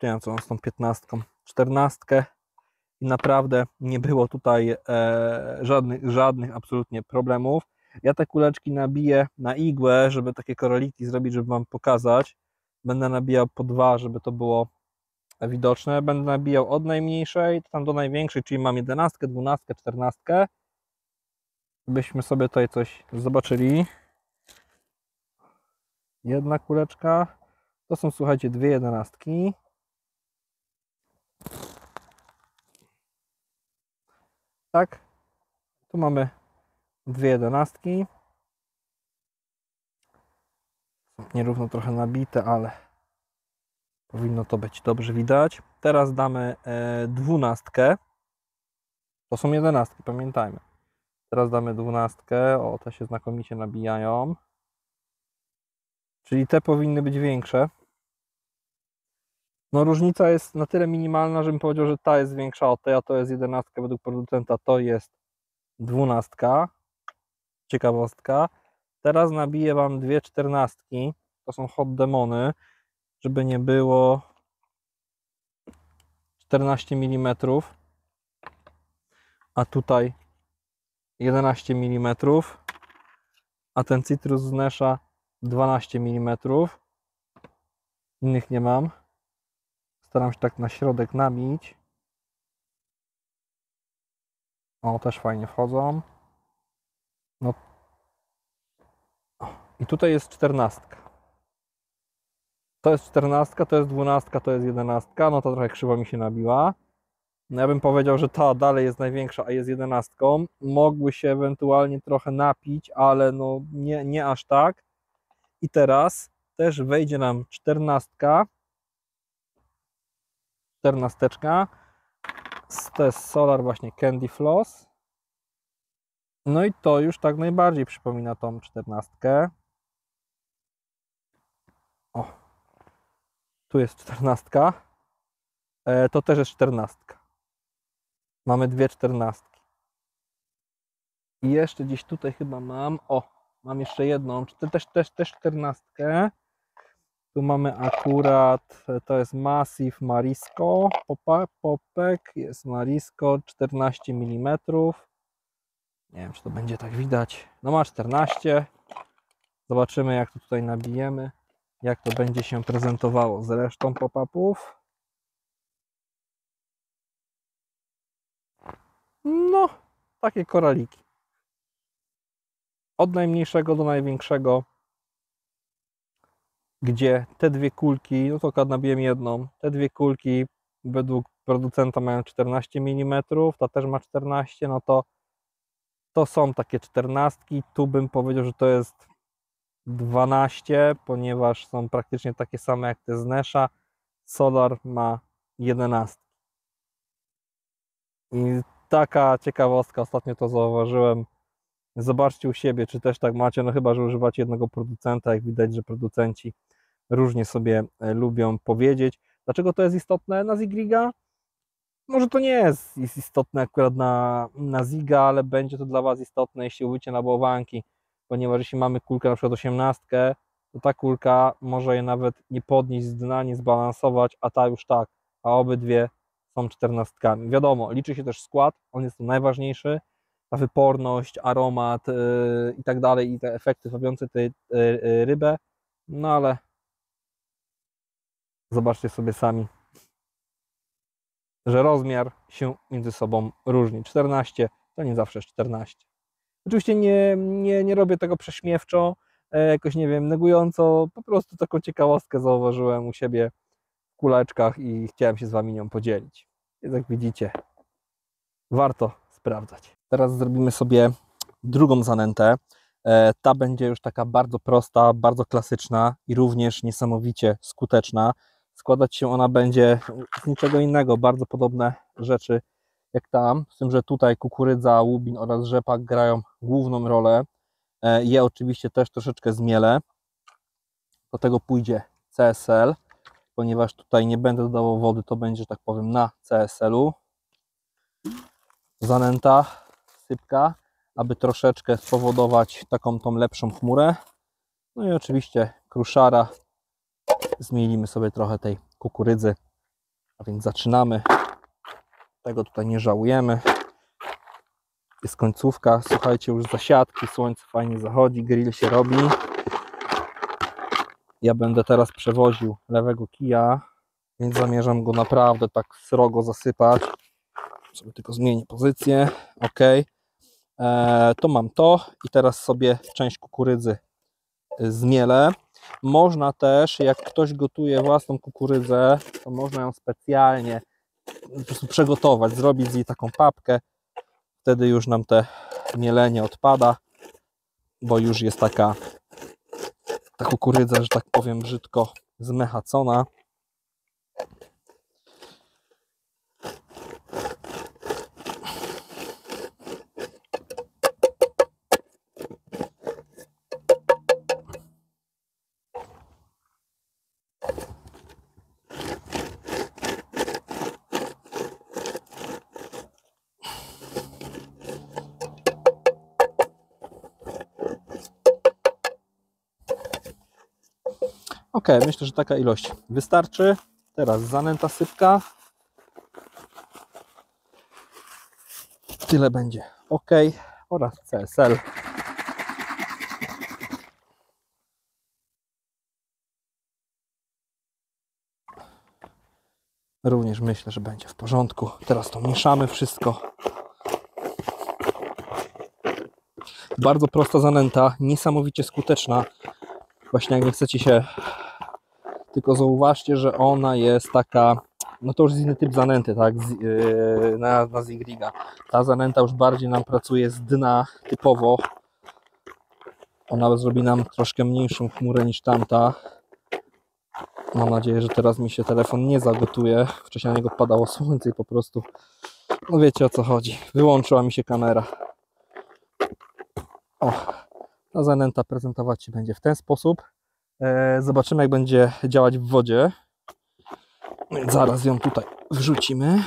nie wiem co mam z tą 15, 14 i naprawdę nie było tutaj żadnych absolutnie problemów. Ja te kuleczki nabiję na igłę, żeby takie koraliki zrobić, żeby Wam pokazać. Będę nabijał po 2, żeby to było widoczne. Będę nabijał od najmniejszej tam do największej, czyli mam 11, 12, 14. Byśmy sobie tutaj coś zobaczyli. Jedna kuleczka. To są, słuchajcie, dwie jedenastki. Tak. Tu mamy dwie jedenastki. Są nierówno trochę nabite, ale powinno to być dobrze widać. Teraz damy 12. To są jedenastki, pamiętajmy. Teraz damy 12. O, te się znakomicie nabijają. Czyli te powinny być większe. No różnica jest na tyle minimalna, żebym powiedział, że ta jest większa od tej, a to jest 11 według producenta, to jest 12. Ciekawostka. Teraz nabiję Wam dwie 14. To są hot demony, żeby nie było 14 mm, a tutaj 11 mm, a ten Citrus z Nesha 12 mm. Innych nie mam. Staram się tak na środek nabić. O, też fajnie wchodzą. No. I tutaj jest 14. To jest 14, to jest 12, to jest 11. No to trochę krzywo mi się nabiła. No ja bym powiedział, że ta dalej jest największa, a jest 11. Mogły się ewentualnie trochę napić, ale no nie aż tak. I teraz też wejdzie nam 14. 14. To jest Solar właśnie Candy Floss. No i to już tak najbardziej przypomina tą 14. O, tu jest 14. To też jest 14. Mamy dwie 14. I jeszcze gdzieś tutaj chyba mam. O, mam jeszcze jedną. Też 14. Tu mamy akurat, to jest Massive Marisco. Popek jest Marisco 14 mm. Nie wiem, czy to będzie tak widać. No ma 14. Zobaczymy, jak to tutaj nabijemy. Jak to będzie się prezentowało z resztą pop-upów. No, takie koraliki. Od najmniejszego do największego, gdzie te dwie kulki, no to akurat nabiłem jedną, te dwie kulki według producenta mają 14 mm, ta też ma 14, no to są takie 14. Tu bym powiedział, że to jest 12, ponieważ są praktycznie takie same jak te z Nesha. Solar ma 11. I taka ciekawostka, ostatnio to zauważyłem. Zobaczcie u siebie, czy też tak macie, no chyba, że używacie jednego producenta, jak widać, że producenci różnie sobie lubią powiedzieć. Dlaczego to jest istotne na Zigriga? Może to nie jest istotne akurat na Ziga, ale będzie to dla Was istotne, jeśli łowicie na bałwanki, ponieważ jeśli mamy kulkę na przykład 18, to ta kulka może je nawet nie podnieść z dna, nie zbalansować, a ta już tak, a obydwie są 14. Wiadomo, liczy się też skład, on jest to najważniejszy, ta wyporność, aromat i tak dalej, i te efekty wabiące tę rybę, no ale zobaczcie sobie sami, że rozmiar się między sobą różni. 14 to nie zawsze jest 14. Oczywiście nie robię tego prześmiewczo, jakoś nie wiem, negująco, po prostu taką ciekawostkę zauważyłem u siebie w kuleczkach i chciałem się z Wami nią podzielić. Więc jak widzicie, warto sprawdzać. Teraz zrobimy sobie drugą zanętę. Ta będzie już taka bardzo prosta, bardzo klasyczna i również niesamowicie skuteczna. Składać się ona będzie z niczego innego, bardzo podobne rzeczy jak tam, z tym, że tutaj kukurydza, łubin oraz rzepak grają główną rolę. Je oczywiście też troszeczkę zmielę. Do tego pójdzie CSL, ponieważ tutaj nie będę dodawał wody, to będzie, że tak powiem, na CSL-u. Zanęta, sypka, aby troszeczkę spowodować taką tą lepszą chmurę. No i oczywiście kruszara. Zmielimy sobie trochę tej kukurydzy, a więc zaczynamy. Tego tutaj nie żałujemy. Jest końcówka, słuchajcie, już zasiadki, słońce fajnie zachodzi, grill się robi. Ja będę teraz przewoził lewego kija, więc zamierzam go naprawdę tak srogo zasypać. Sobie tylko zmienię pozycję. Ok. To mam to i teraz sobie część kukurydzy zmielę. Można też, jak ktoś gotuje własną kukurydzę, to można ją specjalnie po prostu przygotować, zrobić z niej taką papkę. Wtedy już nam te mielenie odpada, bo już jest taka ta kukurydza, że tak powiem, brzydko zmechacona. Ok, myślę, że taka ilość wystarczy. Teraz zanęta sypka. Tyle będzie ok. Oraz CSL. Również myślę, że będzie w porządku. Teraz to mieszamy wszystko. Bardzo prosta zanęta, niesamowicie skuteczna. Właśnie jak nie chcecie się... Tylko zauważcie, że ona jest taka... No to już jest inny typ zanęty, tak? Na Zigriga. Ta zanęta już bardziej nam pracuje z dna typowo. Ona zrobi nam troszkę mniejszą chmurę niż tamta. Mam nadzieję, że teraz mi się telefon nie zagotuje. Wcześniej na niego padało słońce i po prostu... No wiecie, o co chodzi. Wyłączyła mi się kamera. O, ta zanęta prezentować się będzie w ten sposób. Zobaczymy, jak będzie działać w wodzie. Więc zaraz ją tutaj wrzucimy.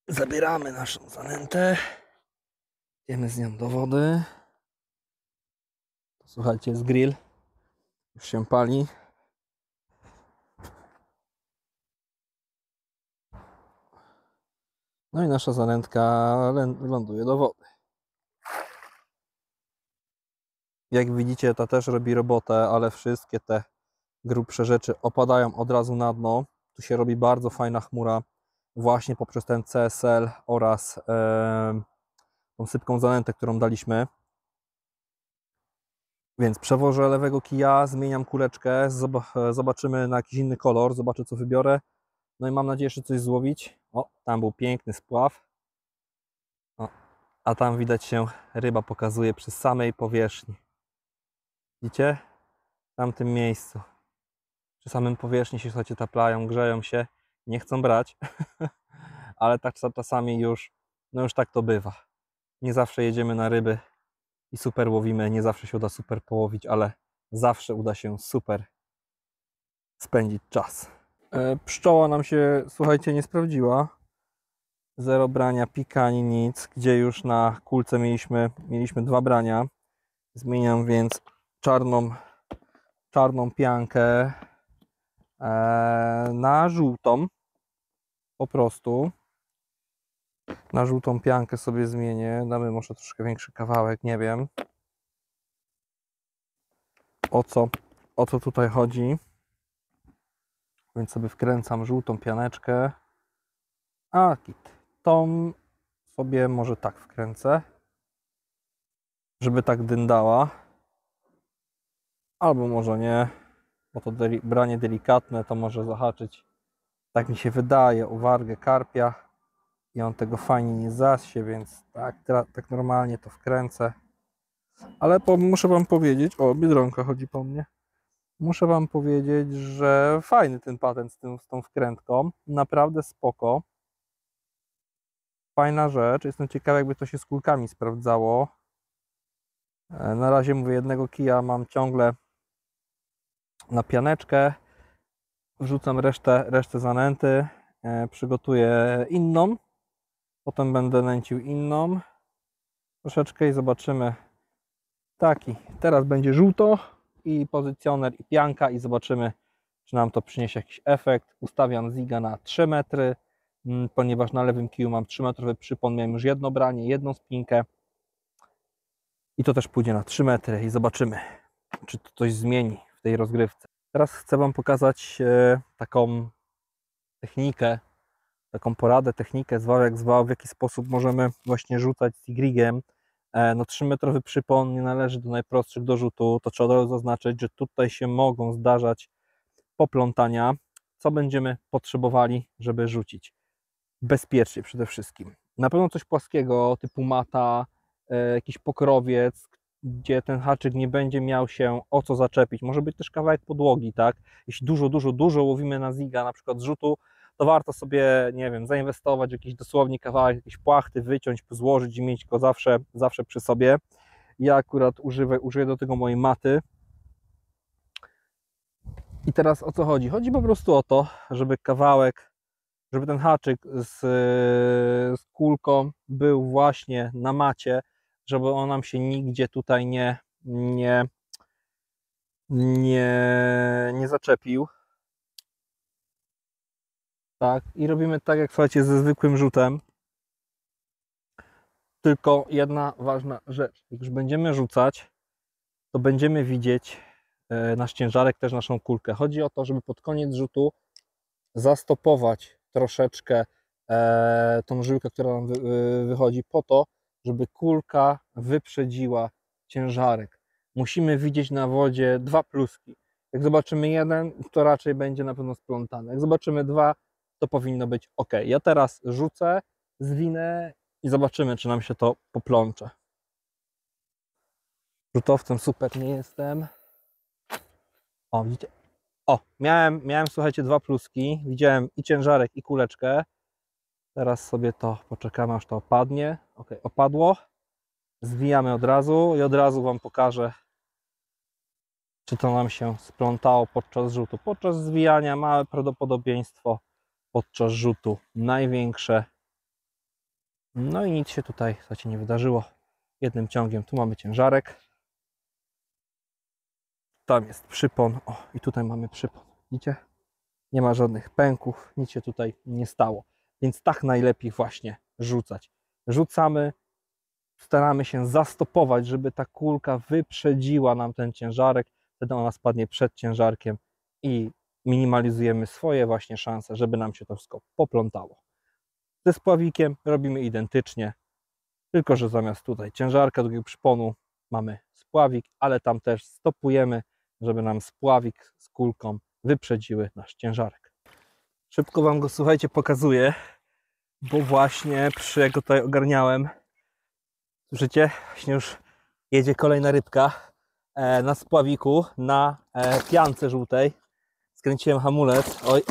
Zabieramy naszą zanętę. Idziemy z nią do wody. Słuchajcie, jest grill. Już się pali. No i nasza zanętka ląduje do wody. Jak widzicie, ta też robi robotę, ale wszystkie te grubsze rzeczy opadają od razu na dno. Tu się robi bardzo fajna chmura właśnie poprzez ten CSL oraz tą sypką zanętę, którą daliśmy. Więc przewożę lewego kija, zmieniam kuleczkę, zobaczymy na jakiś inny kolor, zobaczę, co wybiorę. No i mam nadzieję, że coś złowić. O, tam był piękny spław. O, a tam widać się ryba pokazuje przy samej powierzchni. Widzicie? W tamtym miejscu. Przy samym powierzchni się, słuchajcie, taplają, grzeją się, nie chcą brać. Ale tak czasami już, no już tak to bywa. Nie zawsze jedziemy na ryby i super łowimy, nie zawsze się uda super połowić, ale zawsze uda się super spędzić czas. Pszczoła nam się, słuchajcie, nie sprawdziła. Zero brania, pika ani nic, gdzie już na kulce mieliśmy 2 brania. Zmieniam więc czarną piankę na żółtą. Po prostu. Na żółtą piankę sobie zmienię. Damy może troszkę większy kawałek, nie wiem. o co tutaj chodzi. Więc sobie wkręcam żółtą pianeczkę. A kit. Tą sobie może tak wkręcę, żeby tak dyndała. Albo może nie, bo to branie delikatne to może zahaczyć, tak mi się wydaje, o wargę karpia i on tego fajnie nie zasie, więc tak normalnie to wkręcę. Ale muszę Wam powiedzieć, o, Biedronka chodzi po mnie. Muszę Wam powiedzieć, że fajny ten patent z tą wkrętką, naprawdę spoko. Fajna rzecz, jestem ciekawy, jakby to się z kulkami sprawdzało. Na razie mówię, jednego kija mam ciągle na pianeczkę, wrzucam resztę zanęty, przygotuję inną, potem będę nęcił inną troszeczkę i zobaczymy. Taki, teraz będzie żółto i pozycjoner i pianka i zobaczymy, czy nam to przyniesie jakiś efekt. Ustawiam ziga na 3 metry, ponieważ na lewym kiju mam 3-metrowy przypon, miałem już jedno branie, jedną spinkę i to też pójdzie na 3 metry i zobaczymy, czy to coś zmieni w tej rozgrywce. Teraz chcę Wam pokazać taką technikę, taką poradę, technikę, zwał jak zwał, w jaki sposób możemy właśnie rzucać z zigrigiem. No 3-metrowy przypon nie należy do najprostszych do rzutu, to trzeba od razu zaznaczyć, że tutaj się mogą zdarzać poplątania. Co będziemy potrzebowali, żeby rzucić? Bezpiecznie przede wszystkim. Na pewno coś płaskiego, typu mata, jakiś pokrowiec, gdzie ten haczyk nie będzie miał się o co zaczepić. Może być też kawałek podłogi, tak? Jeśli dużo łowimy na ziga, na przykład z rzutu, to warto sobie, nie wiem, zainwestować w jakiś dosłownie kawałek, jakieś płachty, wyciąć, złożyć i mieć go zawsze przy sobie. Ja akurat użyję do tego mojej maty. I teraz o co chodzi? Chodzi po prostu o to, żeby żeby ten haczyk z kulką był właśnie na macie, żeby on nam się nigdzie tutaj nie zaczepił. Tak, i robimy tak jak, słuchajcie, ze zwykłym rzutem. Tylko jedna ważna rzecz. Jak już będziemy rzucać, to będziemy widzieć nasz ciężarek, też naszą kulkę. Chodzi o to, żeby pod koniec rzutu zastopować troszeczkę tą żyłkę, która nam wychodzi, po to, żeby kulka wyprzedziła ciężarek. Musimy widzieć na wodzie 2 pluski. Jak zobaczymy 1, to raczej będzie na pewno splątane. Jak zobaczymy 2, to powinno być ok. Ja teraz rzucę, zwinę i zobaczymy, czy nam się to poplącze. Rzutowcem super nie jestem. O, widzicie? O, miałem, słuchajcie, 2 pluski. Widziałem i ciężarek, i kuleczkę. Teraz sobie to poczekamy, aż to opadnie. Ok, opadło. Zwijamy od razu i od razu Wam pokażę, czy to nam się splątało podczas rzutu. Podczas zwijania małe prawdopodobieństwo, podczas rzutu największe. No i nic się tutaj, słuchajcie, nie wydarzyło. Jednym ciągiem tu mamy ciężarek. Tam jest przypon. O, i tutaj mamy przypon. Widzicie? Nie ma żadnych pęków, nic się tutaj nie stało. Więc tak najlepiej właśnie rzucać. Rzucamy, staramy się zastopować, żeby ta kulka wyprzedziła nam ten ciężarek. Wtedy ona spadnie przed ciężarkiem i minimalizujemy swoje właśnie szanse, żeby nam się to wszystko poplątało. Ze spławikiem robimy identycznie, tylko że zamiast tutaj ciężarka, drugiego przyponu mamy spławik, ale tam też stopujemy, żeby nam spławik z kulką wyprzedziły nasz ciężarek. Szybko Wam go, słuchajcie, pokazuję, bo właśnie jak go tutaj ogarniałem, słyszycie, właśnie już jedzie kolejna rybka na spławiku, na piance żółtej. Skręciłem hamulec, oj,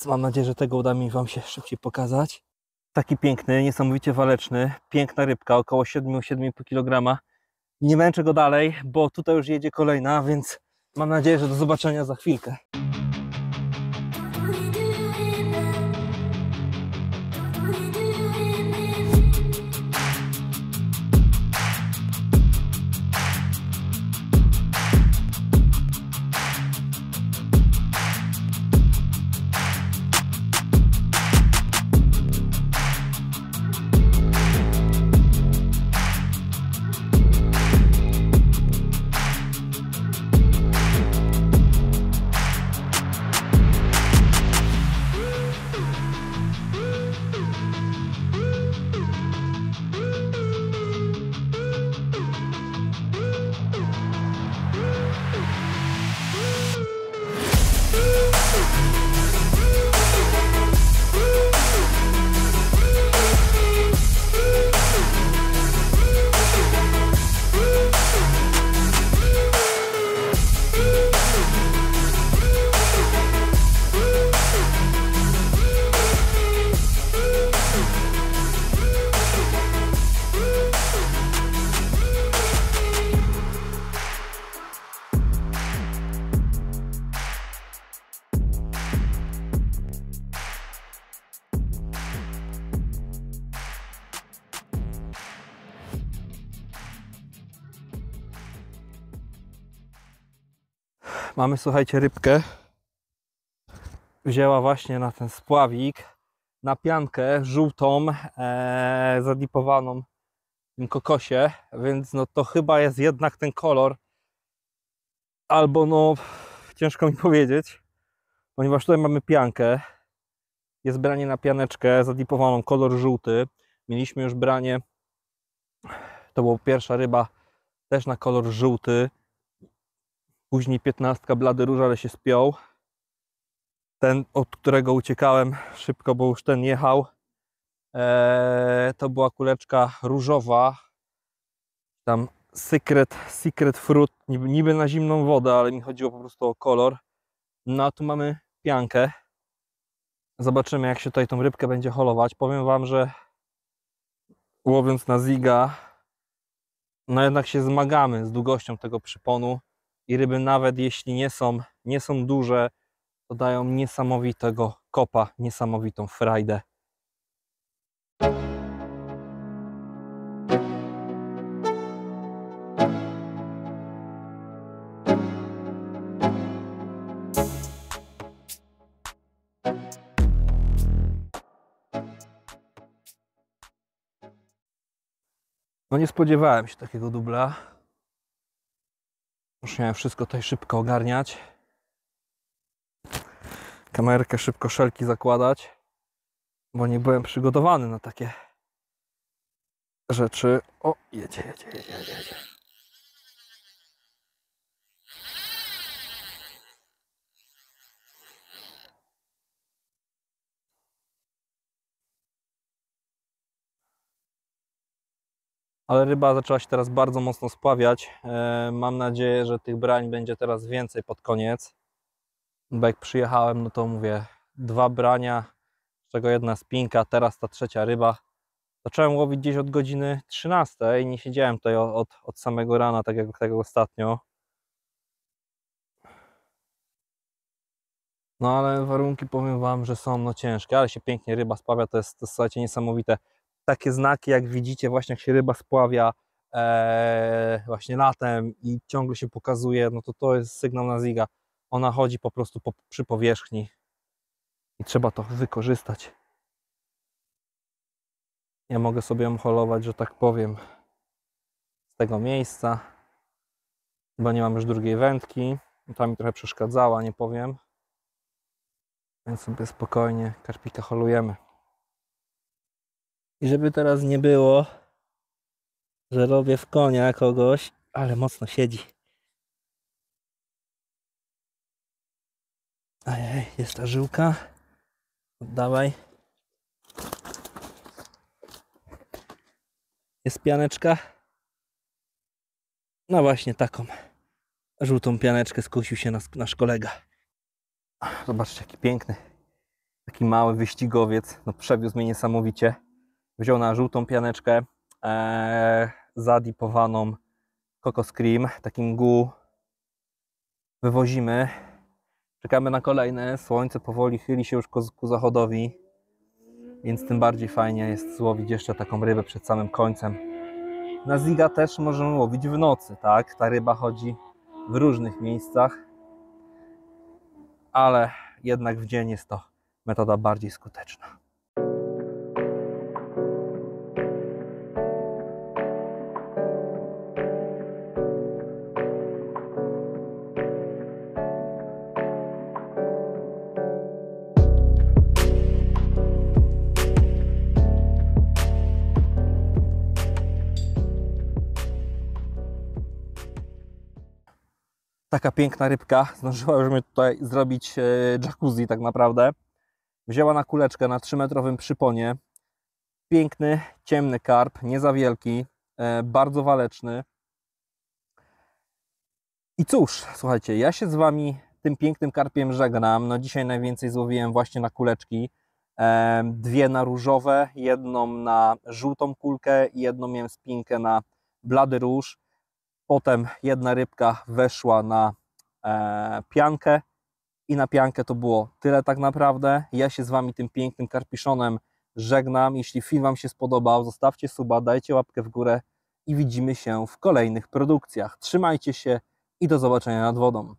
mam nadzieję, że tego uda mi Wam się szybciej pokazać. Taki piękny, niesamowicie waleczny, piękna rybka, około 7,5 kg. Nie męczę go dalej, bo tutaj już jedzie kolejna, więc mam nadzieję, że do zobaczenia za chwilkę. Mamy, słuchajcie, rybkę. Wzięła właśnie na ten spławik, na piankę żółtą, zadipowaną w tym kokosie, więc no to chyba jest jednak ten kolor, albo no ciężko mi powiedzieć, ponieważ tutaj mamy piankę, jest branie na pianeczkę zadipowaną, kolor żółty. Mieliśmy już branie, to była pierwsza ryba, też na kolor żółty, później 15 blady róż, ale się spiął. Ten, od którego uciekałem szybko, bo już ten jechał, to była kuleczka różowa, tam secret fruit, niby na zimną wodę, ale mi chodziło po prostu o kolor. No a tu mamy piankę. Zobaczymy, jak się tutaj tą rybkę będzie holować. Powiem wam, że łowiąc na ziga, no jednak się zmagamy z długością tego przyponu i ryby, nawet jeśli nie są duże, to dają niesamowitego kopa, niesamowitą frajdę. No nie spodziewałem się takiego dubla. Musiałem wszystko tutaj szybko ogarniać. Kamerkę szybko, szelki zakładać, bo nie byłem przygotowany na takie rzeczy. O, jedzie. Ale ryba zaczęła się teraz bardzo mocno spławiać. Mam nadzieję, że tych brań będzie teraz więcej pod koniec. Bo jak przyjechałem, no to mówię, 2 brania, z czego jedna spinka, teraz ta trzecia ryba. Zacząłem łowić gdzieś od godziny 13 i nie siedziałem tutaj od samego rana, tak jak ostatnio. No ale warunki, powiem wam, że są no ciężkie, ale się pięknie ryba spławia, to jest słuchajcie, niesamowite. Takie znaki, jak widzicie, właśnie jak się ryba spławia właśnie latem i ciągle się pokazuje, no to jest sygnał na ziga. Ona chodzi po prostu przy powierzchni i trzeba to wykorzystać. Ja mogę sobie ją holować, że tak powiem, z tego miejsca, bo nie mam już drugiej wędki. Ta mi trochę przeszkadzała, nie powiem. Więc sobie spokojnie karpika holujemy. I żeby teraz nie było, że robię w konia kogoś, ale mocno siedzi. Ajaj, jest ta żyłka. Oddawaj. Jest pianeczka. No właśnie taką żółtą pianeczkę skusił się nasz kolega. Zobaczcie, jaki piękny. Taki mały wyścigowiec. No, przewiózł mnie niesamowicie. Wziął na żółtą pianeczkę zadipowaną Coco Scream, takim GU. Wywozimy. Czekamy na kolejne. Słońce powoli chyli się już ku zachodowi, więc tym bardziej fajnie jest złowić jeszcze taką rybę przed samym końcem. Na ziga też możemy łowić w nocy, tak? Ta ryba chodzi w różnych miejscach, ale jednak w dzień jest to metoda bardziej skuteczna. Taka piękna rybka zdążyła już mnie tutaj zrobić jacuzzi tak naprawdę. Wzięła na kuleczkę na 3-metrowym przyponie. Piękny, ciemny karp, nie za wielki, bardzo waleczny. I cóż, słuchajcie, ja się z wami tym pięknym karpiem żegnam. No dzisiaj najwięcej złowiłem właśnie na kuleczki. 2 na różowe, jedną na żółtą kulkę i jedną miałem spinkę na blady róż. Potem jedna rybka weszła na piankę i na piankę to było tyle tak naprawdę. Ja się z wami tym pięknym karpiszonem żegnam. Jeśli film wam się spodobał, zostawcie suba, dajcie łapkę w górę i widzimy się w kolejnych produkcjach. Trzymajcie się i do zobaczenia nad wodą.